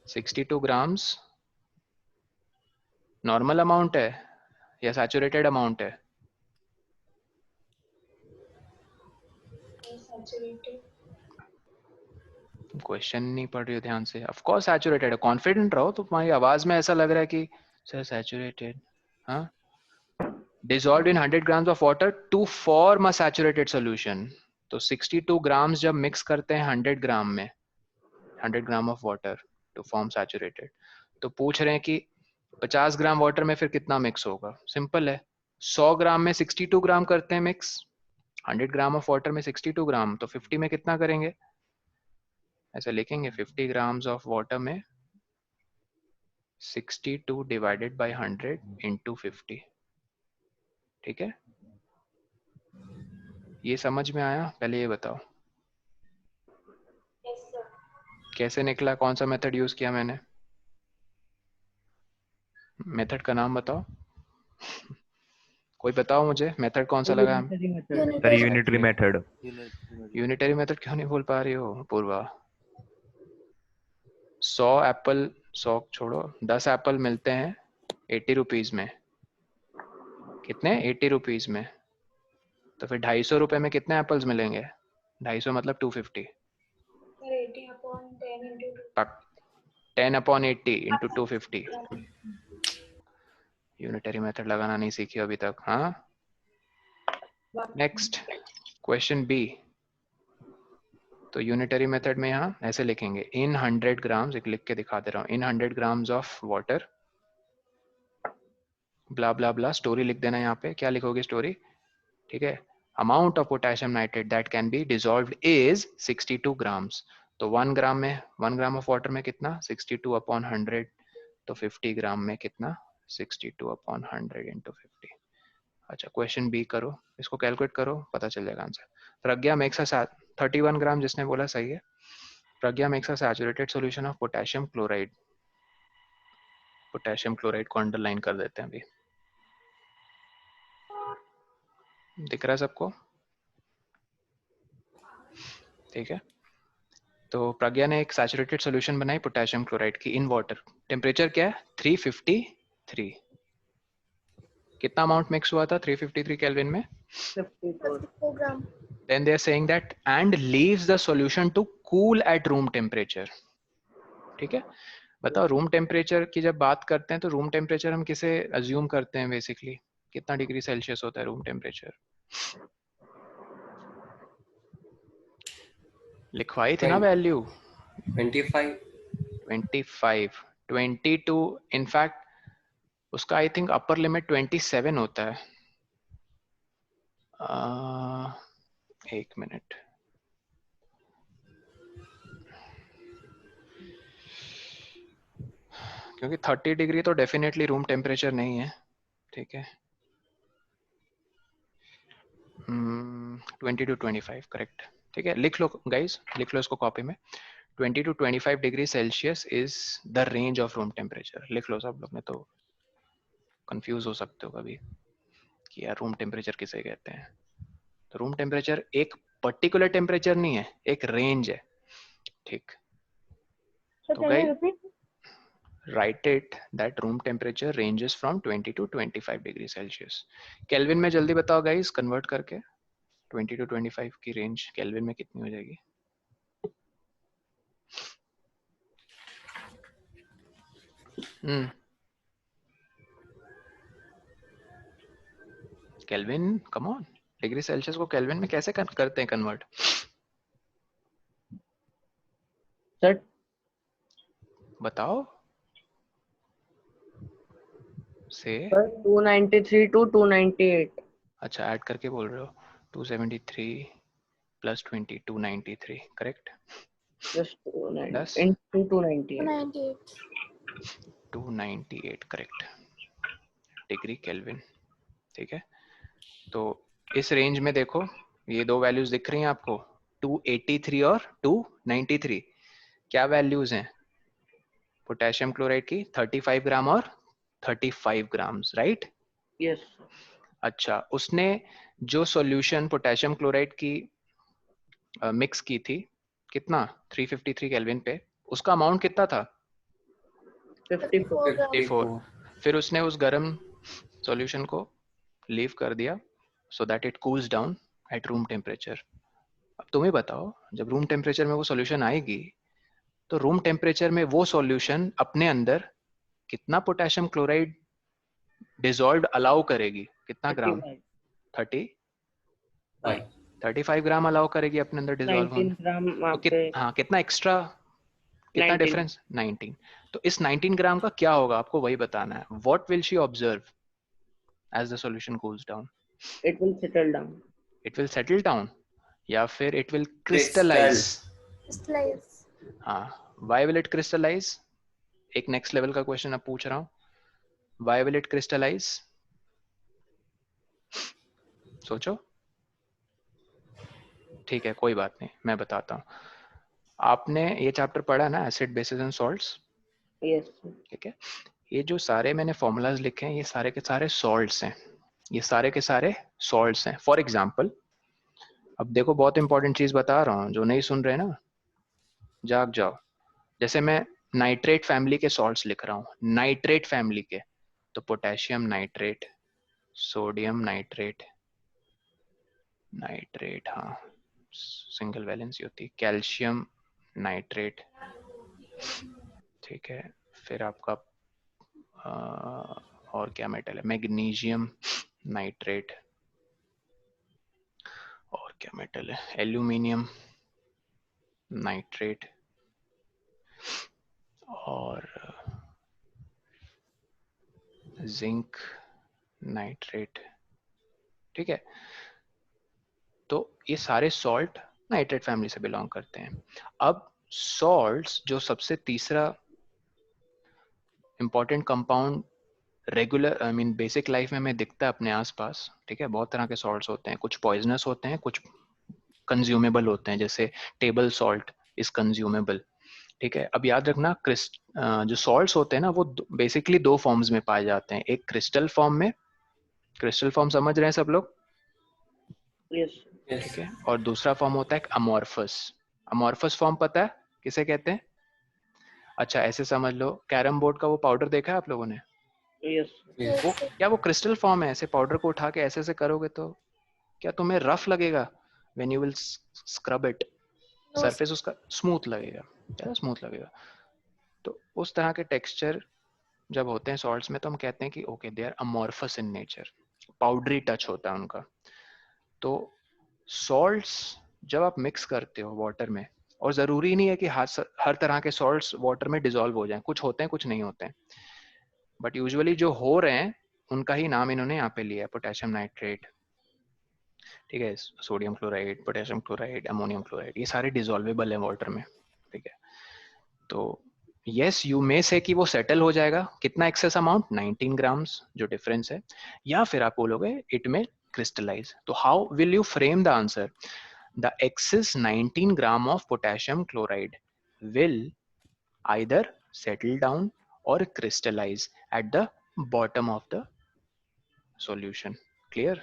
62 grams नॉर्मल अमाउंट है या सैचुरेटेड अमाउंट है? क्वेश्चन नहीं पढ़ रही हो ध्यान से। ऑफ कोर्स सैचुरेटेड है, कॉन्फिडेंट रहो। तो तुम्हारी आवाज में ऐसा लग रहा है कि सर सैचुरेटेड। हाँ, dissolved in 100 grams of water to form a saturated solution। तो 62 grams जब मिक्स करते हैं 100 ग्राम में, 100 gram of water to form saturated, तो पूछ रहे हैं कि 50 ग्राम वाटर में फिर कितना मिक्स होगा? सिंपल है, 100 ग्राम में 62 ग्राम करते हैं मिक्स, 100 ग्राम ऑफ वाटर में 62 ग्राम, तो 50 में कितना करेंगे? ऐसा लिखेंगे 50 ग्राम्स ऑफ वाटर में 62 डिवाइडेड बाय 100 इंटू 50। ठीक है, ये समझ में आया? पहले ये बताओ कैसे निकला, कौन सा मेथड यूज किया मैंने? मेथड का नाम बताओ कोई, बताओ मुझे मेथड कौन सा लगा? Sir unitary method. Unitary method क्यों नहीं बोल पा रही हो पूर्वा? 100 एप्पल, 100 छोड़ो, 10 एप्पल मिलते हैं 80 रुपीज में। कितने? 80 रुपीज में। तो फिर 250 रुपए में कितने एप्पल्स मिलेंगे? 250 मतलब 250। 10/80 इंटू 250। यूनिटरी मेथड लगाना नहीं सीखी अभी तक? हाँ, नेक्स्ट क्वेश्चन बी। तो यूनिटरी मेथड में यहाँ ऐसे लिखेंगे, इन 100 ग्राम्स, एक लिख के दिखा दे रहा हूँ, इन 100 grams of water, blah blah blah, story लिख देना यहाँ पे। क्या लिखोगे स्टोरी? ठीक है, amount of potassium nitrate that can be dissolved is 62 grams. तो 1 ग्राम में, 1 ग्राम ऑफ वाटर में कितना? 62/100। तो 50 ग्राम में कितना? 62/100 इंटू 50। अच्छा, क्वेश्चन बी करो, इसको कैलकुलेट करो, पता चल जाएगा आंसर। प्रज्ञा मेक्स अ 31 ग्राम, जिसने बोला सही है। Pragya makes a saturated solution of potassium chloride. Potassium chloride को अंडरलाइन कर देते हैं अभी। दिख रहा है सबको? ठीक है, तो प्रज्ञा ने एक सैचुरेटेड सॉल्यूशन बनाई पोटेशियम क्लोराइड की इन वाटर। टेम्परेचर क्या है? 353। कितना अमाउंट मिक्स हुआ था 353 केल्विन में? 54 ग्राम। Then they are saying that and leaves the solution to cool at room temperature। ठीक है, बताओ रूम टेम्परेचर की जब बात करते हैं तो रूम टेम्परेचर हम किसे अज्यूम करते हैं बेसिकली? कितना डिग्री सेल्सियस होता है रूम टेम्परेचर? लिखवाई थी ना वैल्यू? 25 22, इनफैक्ट उसका आई थिंक अपर लिमिट 27 होता है। एक मिनट, क्योंकि 30 डिग्री तो डेफिनेटली रूम टेम्परेचर नहीं है। ठीक है, 20 to 25 करेक्ट। ठीक है, लिख लो गाइस, लिख लो इसको कॉपी में। 20 to 25 degree Celsius is the range of room temperature. लिख लो सब लोग, में तो कंफ्यूज हो सकते हो कभी कि यार रूम टेम्परेचर किसे कहते हैं। तो रूम टेम्परेचर एक पर्टिकुलर टेम्परेचर नहीं है, एक रेंज है। ठीक, तो guys write it that room temperature ranges from 20 to 25 degree Celsius. Kelvin में जल्दी बताओ गाइस, कन्वर्ट करके 20 to 25 की रेंज केल्विन में कितनी हो जाएगी? Kelvin, come on, degree Celsius को केल्विन में कैसे करते हैं कन्वर्ट? सर बताओ से। 293 to 298। अच्छा, ऐड करके बोल रहे हो। 273 plus 20, 293, correct? Plus 290 Plus into 298. 98. 298, correct, degree kelvin. ठीक है, तो इस रेंज में देखो ये दो वैल्यूज दिख रही हैं आपको, 283 और 293। क्या वैल्यूज हैं पोटेशियम क्लोराइड की? 35 ग्राम और 35 ग्राम्स, राइट? Yes. अच्छा, उसने जो सॉल्यूशन पोटेशियम क्लोराइड की मिक्स की थी, कितना? 353 केल्विन पे, उसका अमाउंट कितना था? 54. 54। फिर उसने उस गर्म सॉल्यूशन को लीव कर दिया so that it cools down at room temperature. अब तुम ही बताओ, जब रूम टेम्परेचर में वो सॉल्यूशन आएगी तो रूम टेम्परेचर में वो सॉल्यूशन अपने अंदर कितना पोटेशियम क्लोराइड डिसॉल्व अलाउ करेगी? कितना ग्राम? 35. 35 ग्राम अलाउ करेगी अपने अंदर डिसॉल्व 19 होने। ग्राम तो वहाँ पे हाँ, कितना एक्स्ट्रा, कितना 19. डिफरेंस? 19। तो इस 19 ग्राम का क्या होगा आपको वही बताना है। What will she observe as the solution cools down? It will settle down. It will settle down या फिर इट विल क्रिस्टलाइज? Slice. हाँ, व्हाई विल इट क्रिस्टलाइज? एक नेक्स्ट लेवल का क्वेश्चन अब पूछ रहा हूँ, व्हाई विल इट क्रिस्टलाइज? सोचो। ठीक है, कोई बात नहीं, मैं बताता हूँ। आपने ये चैप्टर पढ़ा ना, acid basis and salts? Yes. ठीक है, ये जो सारे मैंने फॉर्मूलाज लिखे हैं ये सारे के सारे सॉल्ट्स हैं, ये सारे के सारे सॉल्ट्स हैं। फॉर एग्जांपल, अब देखो बहुत इंपॉर्टेंट चीज बता रहा हूँ, जो नहीं सुन रहे ना जाग जाओ। जैसे मैं नाइट्रेट फैमिली के सॉल्ट्स लिख रहा हूँ, नाइट्रेट फैमिली के, तो potassium nitrate, sodium nitrate, nitrate हाँ सिंगल वैलेंसी होती है, कैल्शियम नाइट्रेट, ठीक है। फिर आपका और क्या मेटल है, मैग्नीशियम नाइट्रेट, और क्या मेटल है, एल्यूमिनियम नाइट्रेट, और जिंक नाइट्रेट। ठीक है, तो ये सारे सॉल्ट नाइट्रेट फैमिली से बिलोंग करते हैं। अब सॉल्ट्स जो सबसे तीसरा important compound regular I mean basic life में हमें दिखता है अपने आसपास, ठीक है, बहुत तरह के सॉल्ट्स होते हैं, कुछ पॉइजनस होते हैं, कुछ कंज्यूमेबल होते हैं, जैसे टेबल सॉल्ट इज कंज्यूमेबल। ठीक है, अब याद रखना जो सॉल्ट्स होते हैं ना वो बेसिकली दो फॉर्म्स में पाए जाते हैं, एक क्रिस्टल फॉर्म में, क्रिस्टल फॉर्म समझ रहे हैं सब लोग? Yes. ठीक है, और दूसरा फॉर्म होता है अमॉर्फस। अमॉर्फस फॉर्म पता है किसे कहते हैं? अच्छा ऐसे समझ लो, कैरम बोर्ड का वो पाउडर देखा है आप लोगों ने? Yes. वो क्या वो क्रिस्टल फॉर्म है? ऐसे पाउडर को उठा के ऐसे ऐसे करोगे तो क्या तुम्हें रफ लगेगा? When you will scrub it, surface उसका स्मूथ लगेगा, ज्यादा स्मूथ लगेगा। तो उस तरह के टेक्सचर जब होते हैं सॉल्ट्स में तो हम कहते हैं कि okay they are amorphous in nature, powdery touch होता है उनका। तो सॉल्ट्स जब आप मिक्स करते हो वाटर में, और ज़रूरी नहीं है कि हर तरह के सॉल्ट्स वाटर में डिसॉल्व हो जाएं, कुछ होते हैं कुछ नहीं होते हैं, बट यूजुअली जो हो रहे हैं उनका ही नाम इन्होंने यहाँ पे लिया है, पोटेशियम नाइट्रेट, ठीक है, sodium chloride, potassium chloride, ammonium chloride, ये सारे डिसॉल्वेबल हैं वाटर में। ठीक है, तो यस यू मे से कि वो सेटल हो जाएगा, कितना एक्सेस अमाउंट? 19 ग्राम्स जो डिफरेंस है, या फिर आप बोलोगे इट में crystallize. तो how will you frame the answer? The excess 19 gram of potassium chloride will either settle down or crystallize at the bottom of the solution. Clear?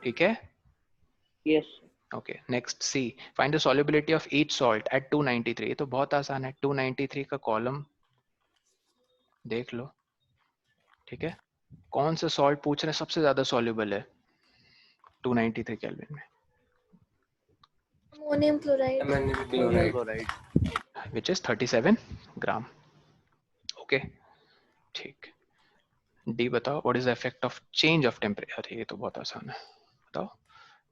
ठीक है? Yes. Okay, next C. Find the solubility of each salt at 293. ये तो बहुत आसान है, 293 का column देख लो। ठीक है, कौन सा सॉल्ट पूछ रहे हैं सबसे ज्यादा सॉल्युबल है 293 केल्विन में? Ammonium chloride. which is 37 gram. Okay, ठीक। डी बताओ, what is the effect of change of temperature? अरे ये तो बहुत आसान है, बताओ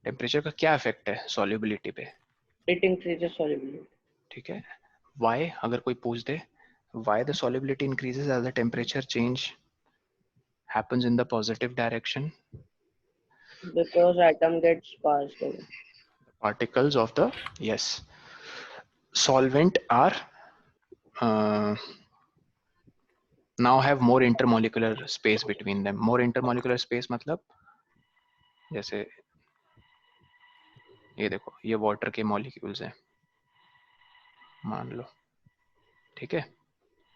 टेम्परेचर का क्या इफेक्ट है सॉल्युबिलिटी पे? It increases solubility. ठीक है, व्हाई अगर कोई पूछ दे, why the solubility increases as the temperature change happens in the positive direction? Because atom gets passed away. Particles of the, yes, solvent are now have more intermolecular space between them. More intermolecular space मतलब जैसे ये देखो, ये water के molecules हैं मान लो, ठीक है।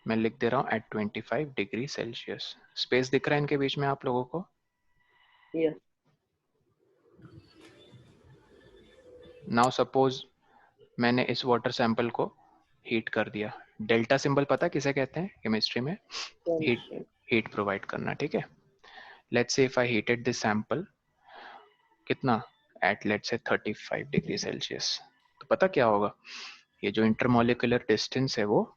मैं लिख दे रहा हूँ एट 25 डिग्री सेल्सियस। स्पेस दिख रहा है इनके बीच में आप लोगों को? Yes. नाउ सपोज मैंने इस वाटर सैंपल को हीट कर दिया। डेल्टा सिंबल पता किसे कहते हैं केमिस्ट्री में? हीट प्रोवाइड करना, ठीक है। Let's say if I heated this sample, कितना, eight let's say 35 degree Celsius, तो पता क्या होगा, ये जो इंटरमोलिकुलर डिस्टेंस है वो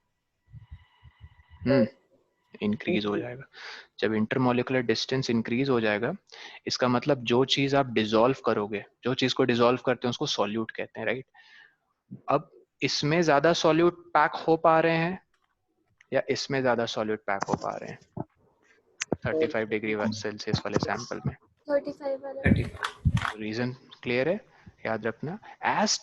इंक्रीज हो जाएगा। जब इंटरमोलिकुलर डिस्टेंस इंक्रीज हो जाएगा, इसका मतलब जो चीज आप डिसॉल्व करोगे, जो चीज को डिसॉल्व करते हैं उसको सॉल्यूट कहते हैं, राइट। अब इसमें ज्यादा सॉल्यूट पैक हो पा रहे हैं या इसमें ज्यादा सॉल्यूट पैक हो पा रहे हैं 35 डिग्री सेल्सियस वाले सैंपल में? 35 वाला। रीजन क्लियर है, याद रखना। As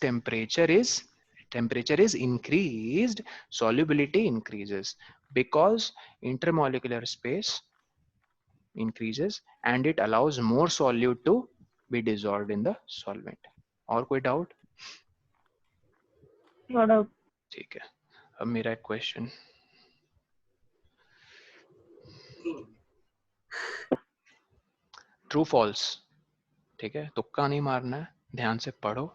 temperature is increased, solubility increases because intermolecular space increases and it allows more solute to be dissolved in the solvent. और कोई डाउट? No doubt. ठीक है, अब मेरा एक क्वेश्चन, ट्रू फॉल्स, ठीक है, तुक्का नहीं मारना है, ध्यान से पढ़ो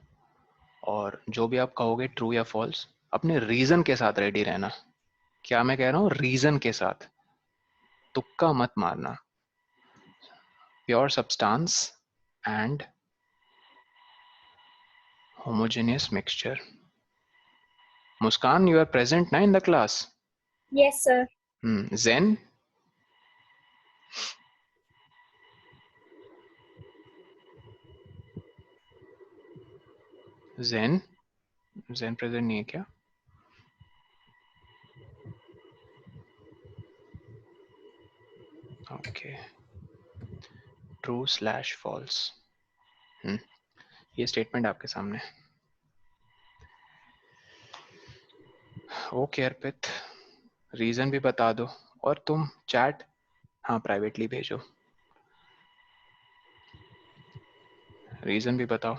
और जो भी आप कहोगे ट्रू या फॉल्स, अपने रीजन के साथ रेडी रहना। क्या मैं कह रहा हूँ? रीजन के साथ, तुक्का मत मारना। Pure substance and homogeneous mixture. Muskan, you are present na in the class? Yes, sir. Zen? Zen? Zen present नहीं है क्या? Okay. True / false. ये स्टेटमेंट आपके सामने। ओके अर्पित, रीजन भी बता दो और तुम चैट हाँ प्राइवेटली भेजो, रीजन भी बताओ।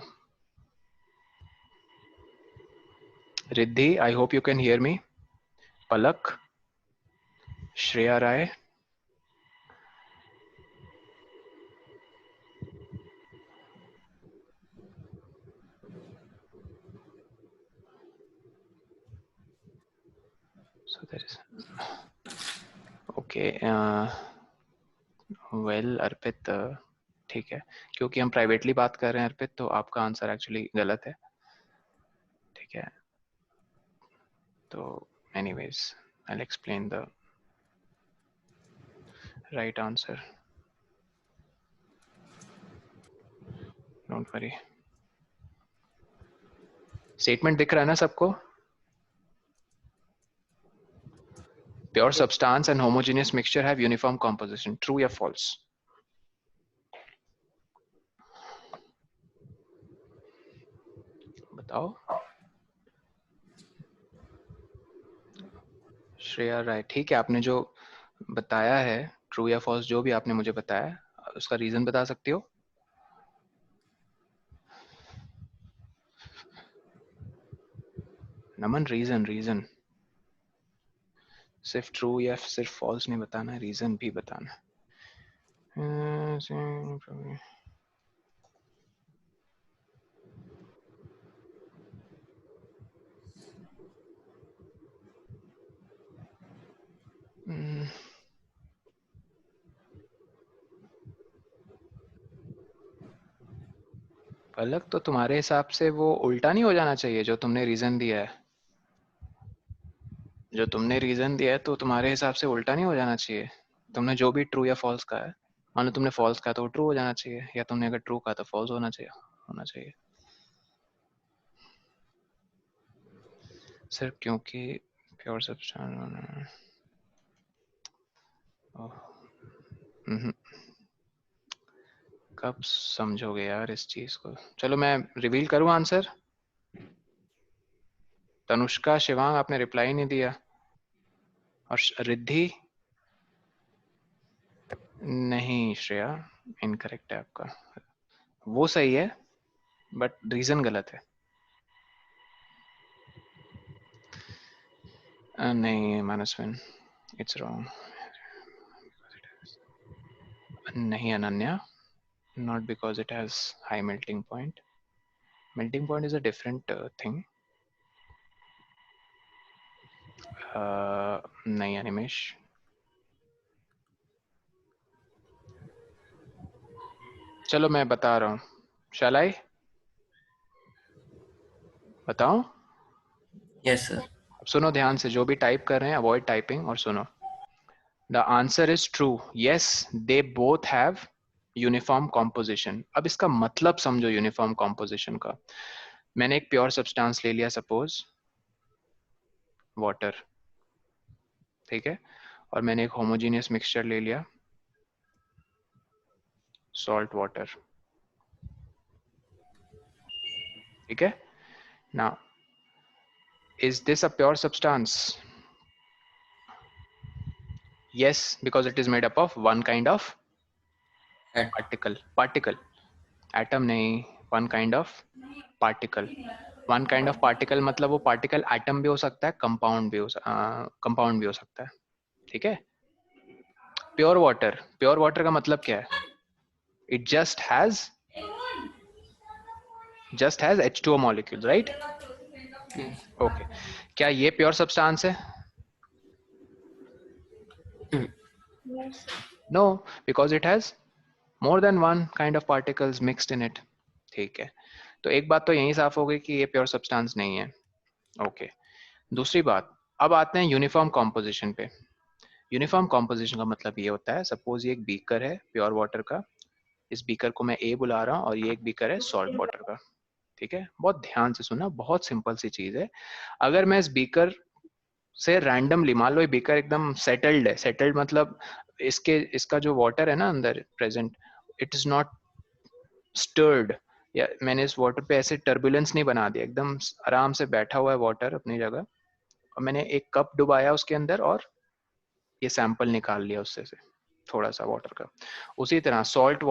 Riddhi, I hope you can hear me. Palak, Shreya Rai, so there is okay. Well Arpit, ठीक है, क्योंकि हम प्राइवेटली बात कर रहे हैं अर्पित, तो आपका आंसर एक्चुअली गलत है, ठीक है। तो anyways I will explain the right answer, don't worry. Statement दिख रहा है ना सबको? Pure substance and homogeneous mixture have uniform composition, true या फॉल्स? बताओ। श्रेया राय, ठीक है, आपने जो बताया है ट्रू या फॉल्स, जो भी आपने मुझे बताया उसका रीजन बता सकती हो? नमन, रीजन सिर्फ ट्रू या सिर्फ फॉल्स नहीं बताना है, रीजन भी बताना है। पलक, तो तुम्हारे हिसाब से वो उल्टा नहीं हो जाना चाहिए जो तुमने रीजन दिया है? जो तुमने रीजन दिया है तो तुम्हारे हिसाब से उल्टा नहीं हो जाना चाहिए? तुमने जो भी ट्रू या फॉल्स कहा है, मान लो तुमने फॉल्स कहा तो वो ट्रू हो जाना चाहिए, या तुमने अगर ट्रू कहा तो फॉल्स होना चाहिए। सिर्फ क्योंकि प्योर सब्सटेंस, कब समझोगे यार इस चीज को? चलो मैं रिवील करूं आंसर। तनुष्का, शिवांग, आपने रिप्लाई नहीं दिया। और रिद्धि? नहीं श्रेया, इनकरेक्ट है आपका। वो सही है बट रीजन गलत है। नहीं मानसविन, इट्स रॉन्ग। नहीं Ananya, not because it has high melting point. Melting point is a different thing. नहीं अनिमेश। चलो मैं बता रहा हूँ। Shall I? बताऊं? Yes sir. अब सुनो ध्यान से, जो भी टाइप कर रहे हैं अवॉइड टाइपिंग और सुनो। The answer is true. Yes, they both have uniform composition. अब इसका मतलब समझो यूनिफॉर्म कॉम्पोजिशन का। मैंने एक प्योर सब्सटेंस ले लिया, सपोज वाटर, ठीक है, और मैंने एक होमोजेनियस मिक्सचर ले लिया, सॉल्ट वाटर, ठीक है। Now is this a pure substance? Yes, because it is made up of one kind of particle, atom नहीं, one kind of particle. One kind of particle मतलब वो पार्टिकल एटम भी हो सकता है, कंपाउंड भी हो सकता है, ठीक है। प्योर वाटर का मतलब क्या है? It just has H2O molecule, right? Okay, क्या ये प्योर सब्सटेंस है? No, because it has more than one kind of particles mixed in it, ठीक है। तो एक बात तो यही साफ हो गई कि ये प्योर सब्सटेंस नहीं है, ओके। दूसरी बात, अब आते हैं यूनिफॉर्म कॉम्पोजिशन पे। यूनिफॉर्म कॉम्पोजिशन का मतलब ये होता है, सपोज ये एक बीकर है प्योर वाटर का, इस बीकर को मैं ए बुला रहा हूँ और ये एक बीकर है सॉल्ट वाटर का, ठीक है। बहुत ध्यान से सुनना, बहुत सिंपल सी चीज है। अगर मैं इस बीकर से रैंडमली, मान लो ये बीकर एकदम सेटल्ड है, सेटल्ड मतलब इसका जो वाटर है ना अंदर present, it is not stirred, या मैंने इस वाटर पे ऐसे टर्बुलेंस नहीं बना दिया, एकदम आराम से बैठा हुआ है वाटर अपनी जगह, और मैंने एक कप डुबाया उसके अंदर और ये सैंपल निकाल लिया उससे से थोड़ा सा वाटर का। उसी तरह सॉल्ट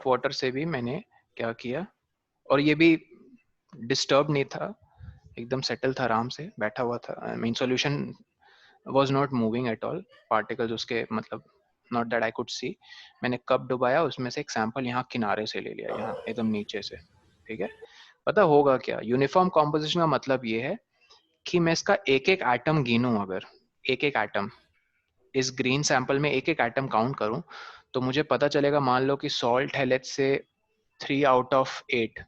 वाटर से भी मैंने क्या किया, और ये भी डिस्टर्ब नहीं था, एकदम सेटल था, आराम से बैठा हुआ था, I mean solution was not moving at all, particles उसके मतलब not that I could see. मैंने कप डुबाया, उसमें से एक सैंपल यहाँ किनारे से ले लिया, यहाँ एकदम नीचे से, ठीक है। पता होगा क्या यूनिफॉर्म कॉम्पोजिशन का मतलब? ये है कि मैं इसका एक एक एटम गिनूं, अगर एक एक एटम इस ग्रीन सैंपल में एक एक एटम काउंट करूं, तो मुझे पता चलेगा, मान लो कि सॉल्ट है लेट्स से 3 आउट ऑफ 8,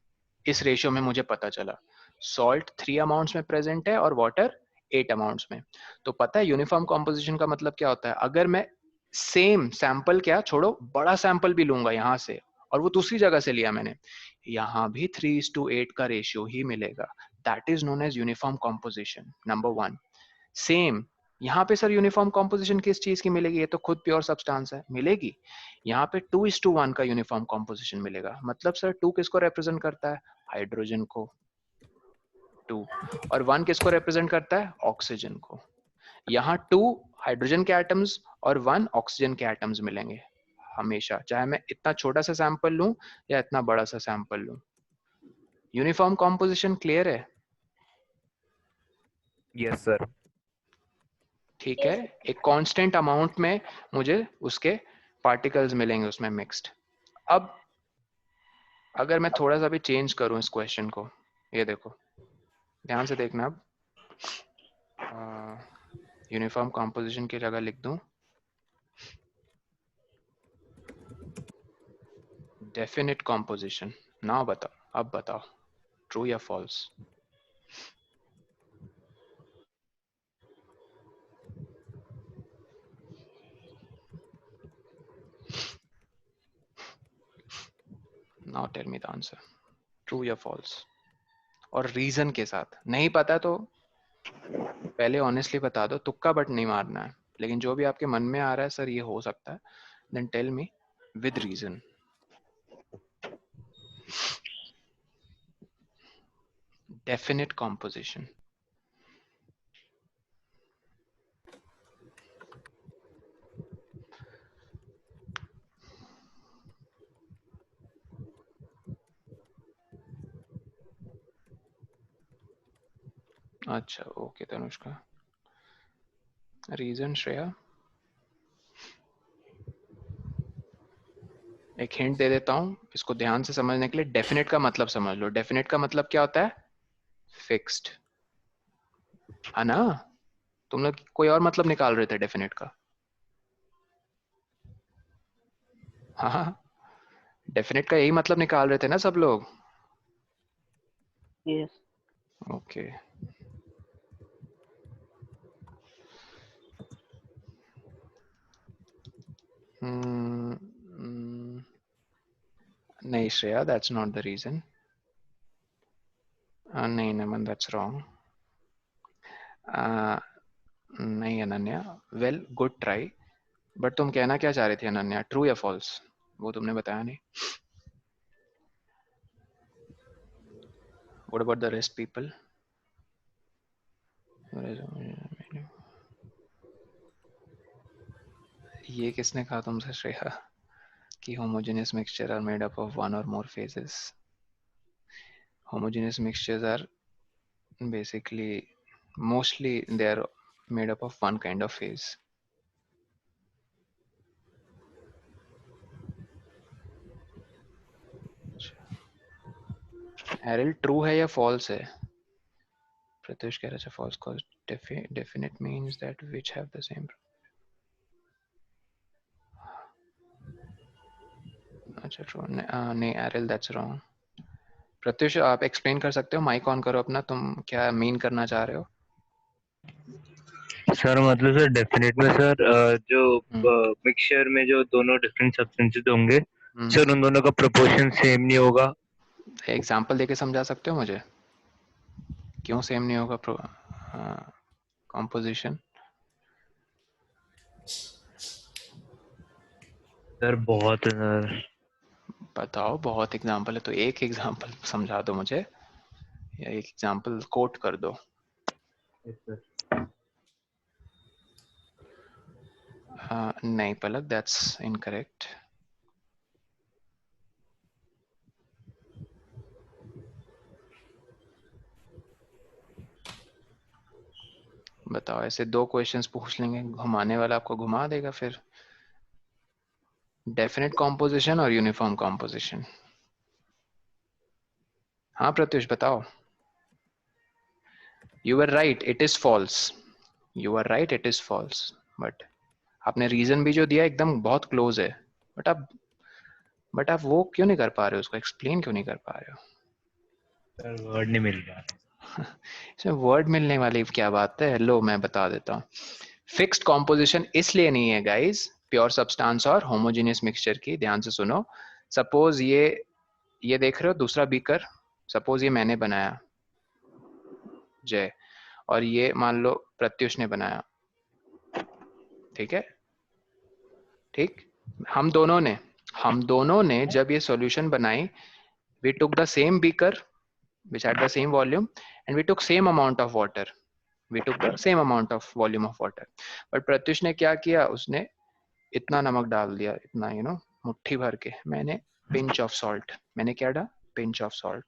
इस रेशियो में मुझे पता चला सॉल्ट 3 अमाउंट्स में प्रेजेंट है और वाटर 8 अमाउंट्स में। तो पता है यूनिफॉर्म कॉम्पोजिशन का मतलब क्या होता है? अगर मैं सेम सैंपल, क्या छोड़ो, बड़ा सैंपल भी लूंगा यहाँ से, और वो दूसरी जगह से लिया मैंने, यहाँ भी 3:8 का रेशियो ही मिलेगा। That is known as uniform composition, number 1। Same यहाँ पे सर यूनिफॉर्म कॉम्पोजिशन किस चीज की मिलेगी? ये तो खुद प्योर सब्सटेंस है, मिलेगी यहाँ पे 2:1 का यूनिफॉर्म कॉम्पोजिशन मिलेगा। मतलब सर 2 किसको रिप्रेजेंट करता है? हाइड्रोजन को 2, और 1 किसको रिप्रेजेंट करता है? ऑक्सीजन को। यहाँ 2 हाइड्रोजन के एटम्स और 1 ऑक्सीजन के एटम्स मिलेंगे हमेशा, चाहे मैं इतना छोटा सा सैंपल लूं या इतना बड़ा सा सैंपल लूं। यूनिफॉर्म कॉम्पोजिशन क्लियर है? Yes sir. ठीक है, एक कांस्टेंट अमाउंट में मुझे उसके पार्टिकल्स मिलेंगे उसमें मिक्स्ड। अब अगर मैं थोड़ा सा भी चेंज करूं इस क्वेश्चन को, ये देखो ध्यान से देखना, अब यूनिफॉर्म कॉम्पोजिशन की जगह लिख दूं डेफिनेट कॉम्पोजिशन। ना बताओ, अब बताओ ट्रू या false? Now tell me the answer, true या फॉल्स, और रीजन के साथ। नहीं पता तो पहले ऑनेस्टली बता दो, तुक्का बट नहीं मारना है, लेकिन जो भी आपके मन में आ रहा है सर ये हो सकता है, then tell me, with reason. Definite composition. अच्छा ओके तनुष्का. रीजन श्रेया. एक हिंट दे देता हूं इसको ध्यान से समझने के लिए. डेफिनेट का मतलब समझ लो. डेफिनेट का मतलब क्या होता है? फिक्स्ड, है ना? तुम लोग कोई और मतलब निकाल रहे थे डेफिनेट का. हाँ, डेफिनेट का यही मतलब निकाल रहे थे ना सब लोग. Yes. ओके. नहीं Shreya, that's not the reason. नहीं नमन, that's wrong. नहीं Ananya, well good try. But तुम कहना क्या चाह रही थी अनन्या? ट्रू या फॉल्स वो तुमने बताया नहीं. What about the rest people? ये किसने कहा तुमसे श्रेया कि homogeneous mixture are made up of one or more phases? Homogeneous mixtures are basically mostly they are made up of one kind of phase. Aril true है या फॉल्स है? प्रत्युष कह रहा है false cause definite means that which have the same. अच्छा true. नहीं Aril that's wrong. Pratyush आप explain कर सकते हो? माइक ऑन करो अपना. तुम क्या मीन करना चाह रहे हो? सर मतलब सर डेफिनेट में सर जो मिक्सचर में जो दोनों डिफरेंट सब्सटेंसेस होंगे सर उन दोनों का प्रोपोर्शन सेम नहीं होगा. एग्जांपल देके समझा सकते हो मुझे क्यों सेम नहीं होगा कंपोजिशन? सर बहुत सर. बताओ. बहुत एग्जांपल है तो एक एग्जांपल समझा दो मुझे या एक एग्जांपल कोट कर दो. नहीं पलक, दैट्स इनकरेक्ट. बताओ. ऐसे दो क्वेश्चंस पूछ लेंगे, घुमाने वाला आपको घुमा देगा फिर. डेफिनेट कॉम्पोजिशन और यूनिफॉर्म कॉम्पोजिशन. हाँ प्रत्युष बताओ. You are right, it is false. You are right, it is false. But आपने रीजन भी जो दिया एकदम बहुत क्लोज है. बट आप वो क्यों नहीं कर पा रहे हो? उसको एक्सप्लेन क्यों नहीं कर पा रहे हो? सर वर्ड नहीं मिल रहा. इसमें वर्ड मिलने वाली क्या बात है? लो मैं बता देता हूँ. फिक्स्ड कॉम्पोजिशन इसलिए नहीं है गाइस प्योर सब्सटेंस और होमोजेनियस मिक्सचर की. ध्यान से सुनो. सपोज ये देख रहे हो दूसरा बीकर. सपोज ये मैंने बनाया जय, और ये मान लो प्रत्युष ने बनाया. ठीक है? ठीक. हम दोनों ने जब ये सॉल्यूशन बनाई, we took the same beaker which had the same volume and we took same amount of water. We took the same amount of volume of water. But Pratyush ने क्या किया? उसने इतना नमक डाल दिया, इतना मुट्ठी भर के. मैंने pinch of salt. मैंने क्या डाला? pinch of salt.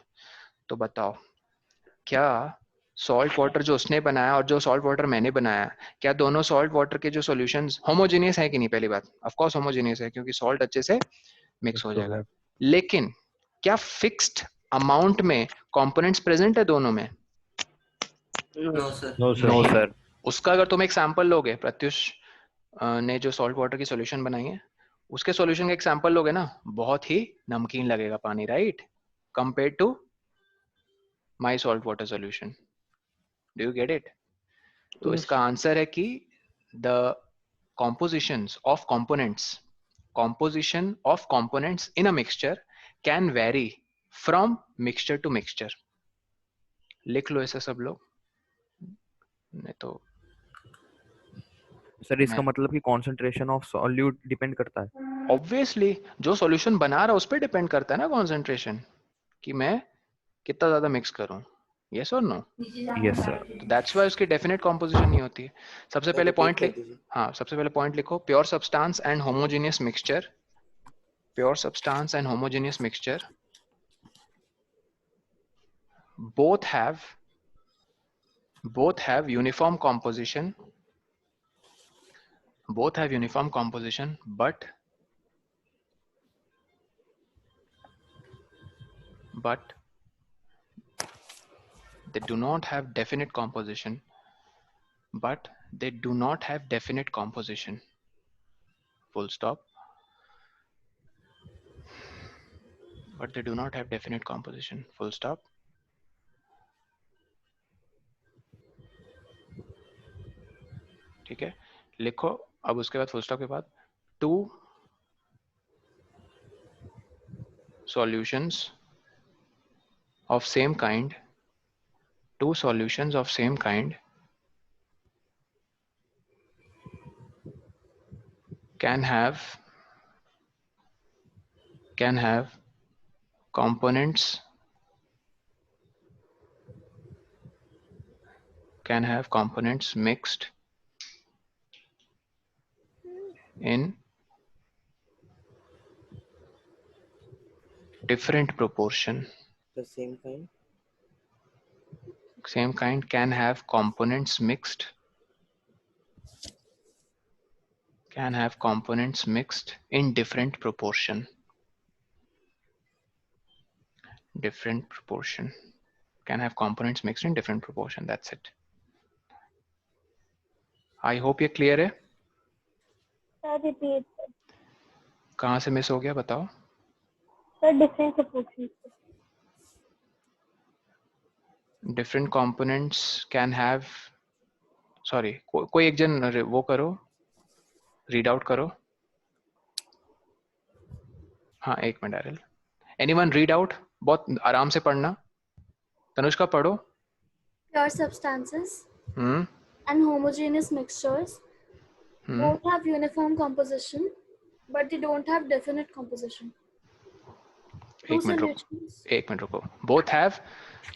तो बताओ क्या सॉल्ट वाटर जो उसने बनाया और जो सॉल्ट वाटर मैंने बनाया, क्या दोनों सॉल्ट वाटर के जो सॉल्यूशंस होमोजेनियस है कि नहीं? पहली बात, ऑफ कोर्स होमोजेनियस है क्योंकि सॉल्ट अच्छे से मिक्स हो जाएगा. लेकिन क्या फिक्स्ड अमाउंट में कंपोनेंट्स प्रेजेंट है दोनों में? No, sir. No sir. उसका अगर तुम एक सैंपल लोगे, प्रत्युष ने जो सॉल्ट वाटर की सॉल्यूशन बनाई है उसके सॉल्यूशन का एक सैंपल लोगे ना, बहुत ही नमकीन लगेगा पानी, right? Compare to my salt water solution. Do you get it? तो इसका आंसर है कि the compositions of components in a mixture can vary from mixture to mixture. लिख लो ऐसा सब लोग, नहीं तो. सर इसका मतलब कि कंसंट्रेशन ऑफ सॉल्यूट डिपेंड करता है. ऑब्वियसली जो सॉल्यूशन बना रहा है उस पर डिपेंड करता है ना कॉन्सेंट्रेशन, कि मैं कितना ज्यादा मिक्स करूं, यस और नो? Yes sir. तो दैट्स वाई उसकी डेफिनेट कॉम्पोजिशन नहीं होती है। सबसे पहले पॉइंट लिख, हाँ सबसे पहले पॉइंट लिखो, pure substance and homogeneous mixture, pure substance and homogeneous mixture both have uniform composition, but they do not have definite composition, full stop. But they do not have definite composition, full stop. ठीक है, लिखो अब उसके बाद full stop के बाद, to solutions of same kind, two solutions of same kind can have components mixed in different proportion. The same kind Can have components mixed in different proportion. Can have components mixed in different proportion. That's it. I hope ये clear है. Sir, repeat. कहाँ से miss हो गया बताओ? Sir, different proportions. Different components can have, sorry, कोई एक जन वो करो, रीड आउट करो. हाँ एक मिनट आरिल. एनीवन रीड आउट, बहुत आराम से पढ़ना. तनुष्का पढ़ो. Pure substances and homogeneous mixtures both have uniform composition, but they don't have definite composition. एक मिनट रुको. Both have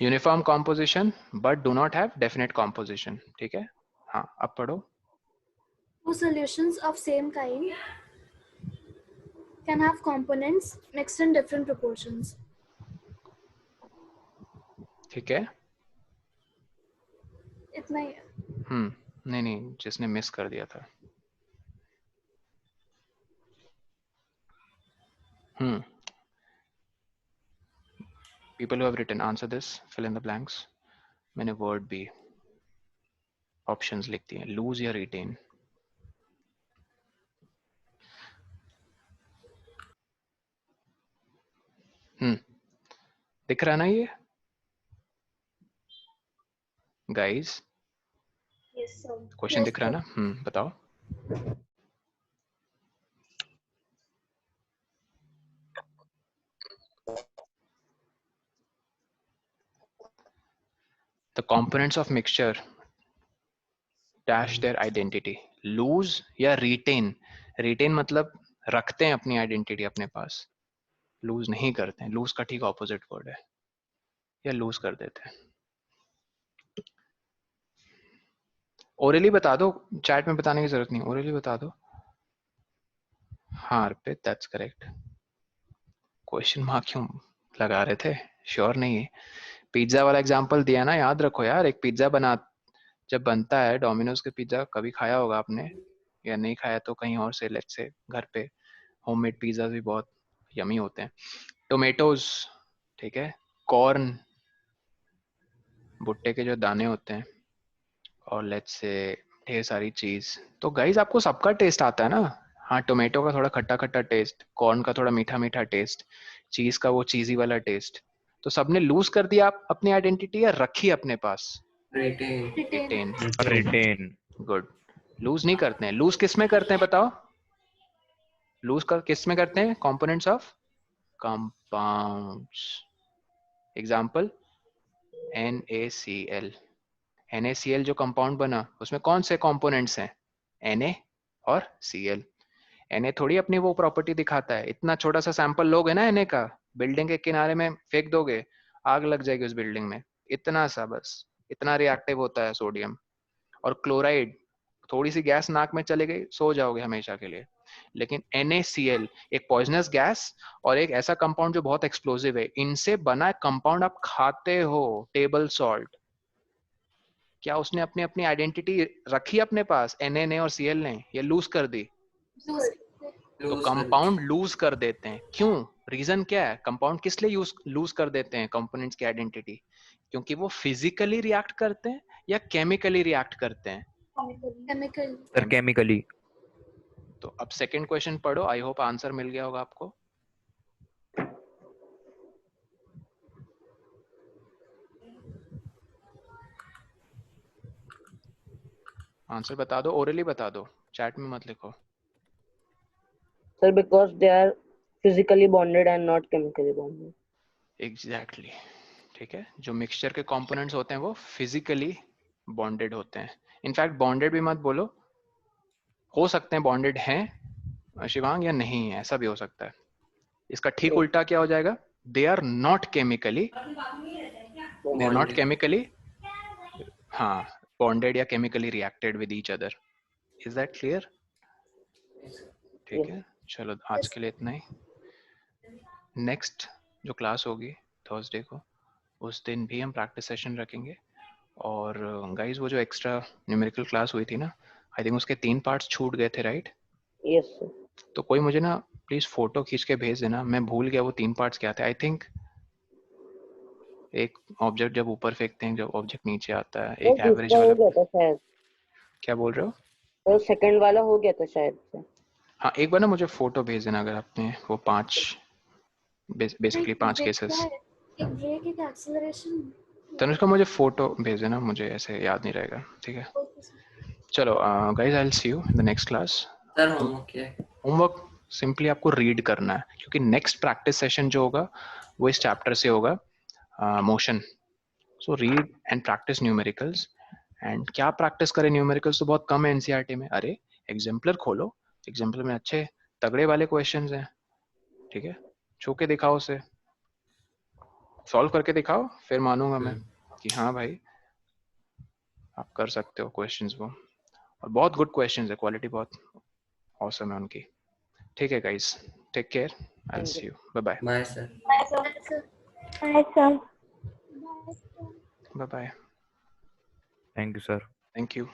uniform composition but do not have definite composition. ठीक है, हाँ अब पढ़ो. Two solutions of same kind can have components mixed in different proportions. ठीक है, इतना ही है. नहीं जिसने मिस कर दिया था. People who have written, answer this, fill in the blanks. मैंने word भी options लिख दिए, lose या retain. दिख रहा ना ये गाइस? Yes, sir. क्वेश्चन दिख रहा ना? बताओ. The components of mixture dash their identity. Lose या retain. Retain मतलब रखते हैं अपनी आइडेंटिटी अपने पास, लूज नहीं करते हैं. लूज का ठीक ऑपोजिट वर्ड है, या लूज कर देते हैं. ओरली बता दो, चैट में बताने की जरूरत नहीं, ओरली बता दो. हाँ अर्पित, दैट्स करेक्ट. क्वेश्चन मार्क क्यों लगा रहे थे? श्योर नहीं है. पिज्जा वाला एग्जांपल दिया ना, याद रखो यार. एक पिज्जा जब बनता है, डोमिनोज के पिज्जा कभी खाया होगा आपने, या नहीं खाया तो कहीं और से, लेट्स से घर पे होममेड पिज्जा भी बहुत यमी होते हैं. टोमेटोज, ठीक है, कॉर्न, भुट्टे के जो दाने होते हैं, और लेट्स से ढेर सारी चीज. तो गाइस आपको सबका टेस्ट आता है ना. हाँ, टोमेटो का थोड़ा खट्टा खट्टा टेस्ट, कॉर्न का थोड़ा मीठा मीठा टेस्ट, चीज का वो चीजी वाला टेस्ट. तो सबने लूज कर दिया आप अपनी आइडेंटिटी, या रखी अपने पास? रिटेन. गुड. लूज नहीं करते हैं. लूज किस में करते हैं बताओ? लूज का किस में करते हैं? Components of compounds. Example NaCl. NaCl जो कंपाउंड बना, उसमें कौन से कंपोनेंट्स हैं? Na और Cl. Na थोड़ी अपनी वो प्रॉपर्टी दिखाता है, इतना छोटा सा सैंपल लोगे ना Na का, बिल्डिंग के किनारे में फेंक दोगे, आग लग जाएगी उस बिल्डिंग में, इतना सा बस, इतना रिएक्टिव होता है सोडियम। और क्लोराइड, थोड़ी सी गैस नाक में चले गई, सो जाओगे हमेशा के लिए। लेकिन NaCl एक पॉइजनस गैस और एक ऐसा कंपाउंड जो बहुत एक्सप्लोसिव है, इनसे बना कंपाउंड आप खाते हो, टेबल सॉल्ट। क्या उसने अपनी अपनी आइडेंटिटी रखी अपने पास Na ने और Cl ने, या लूज कर दी? तो कंपाउंड लूज कर देते हैं, क्यों? रीजन क्या है? कंपाउंड किस लिए लूज कर देते हैं कंपोनेंट्स की आइडेंटिटी? क्योंकि वो फिजिकली रिएक्ट करते हैं या केमिकली रिएक्ट करते हैं? केमिकली। तो अब सेकंड क्वेश्चन पढ़ो, आई होप आंसर मिल गया होगा आपको। आंसर बता दो, ओरली बता दो, चैट में मत लिखो। Sir, because they are physically bonded and not chemically bonded. Exactly, ठीक है। जो मिक्सचर के कंपोनेंट्स होते हैं वो फिजिकली बॉन्डेड होते हैं। इनफैक्ट बॉन्डेड भी मत बोलो, हो सकते हैं बॉन्डेड हैं शिवांग या नहीं है, ऐसा भी हो सकता है। इसका ठीक उल्टा क्या हो जाएगा? They are not chemically, they are not chemically, हाँ, बॉन्डेड या chemically reacted with each other. Is that clear? ठीक है, चलो आज के लिए इतना ही। नेक्स्ट जो क्लास होगी थर्सडे को, उस दिन भी हम प्रैक्टिस सेशन रखेंगे। और गाइस वो जो एक्स्ट्रा न्यूमेरिकल क्लास हुई थी ना, आई थिंक उसके 3 पार्ट्स छूट गए थे, राइट? Yes sir. तो कोई मुझे ना प्लीज फोटो खींच के भेज देना, मैं भूल गया वो 3 पार्ट्स क्या थे। आई थिंक एक ऑब्जेक्ट जब ऊपर फेंकते हैं, जब ऑब्जेक्ट नीचे आता है, एक एवरेज वाला। हो गया था शायद। क्या बोल रहे हो? तो सेकंड वाला हो गया था शायद से। हाँ, एक बार ना मुझे फोटो भेज देना अगर आपने वो 5 बेसिकली 5 केसेस। एक ब्रेक, एक एक्सेलरेशन। तनुष्का मुझे फोटो भेज देना, मुझे ऐसे याद नहीं रहेगा, ठीक है? चलो guys, I will see you in the next class. Sir homework simply आपको रीड करना है, क्योंकि नेक्स्ट प्रैक्टिस सेशन जो होगा वो इस चैप्टर से होगा, motion. So read and practice numericals. And क्या प्रैक्टिस करें? न्यूमेरिकल्स तो बहुत कम है एनसीईआरटी में। अरे एग्जाम्पलर खोलो, एग्जाम्पलर में अच्छे तगड़े वाले क्वेश्चंस हैं, ठीक है? छू के दिखाओ उसे, सॉल्व करके दिखाओ, फिर मानूंगा मैं कि हाँ भाई आप कर सकते हो क्वेश्चंस वो। और बहुत गुड क्वेश्चंस है, क्वालिटी बहुत ऑसम है उनकी। ठीक है guys, take care, I will see you, bye bye. Bye sir. Hi, sir. Bye bye, thank you sir. Thank you.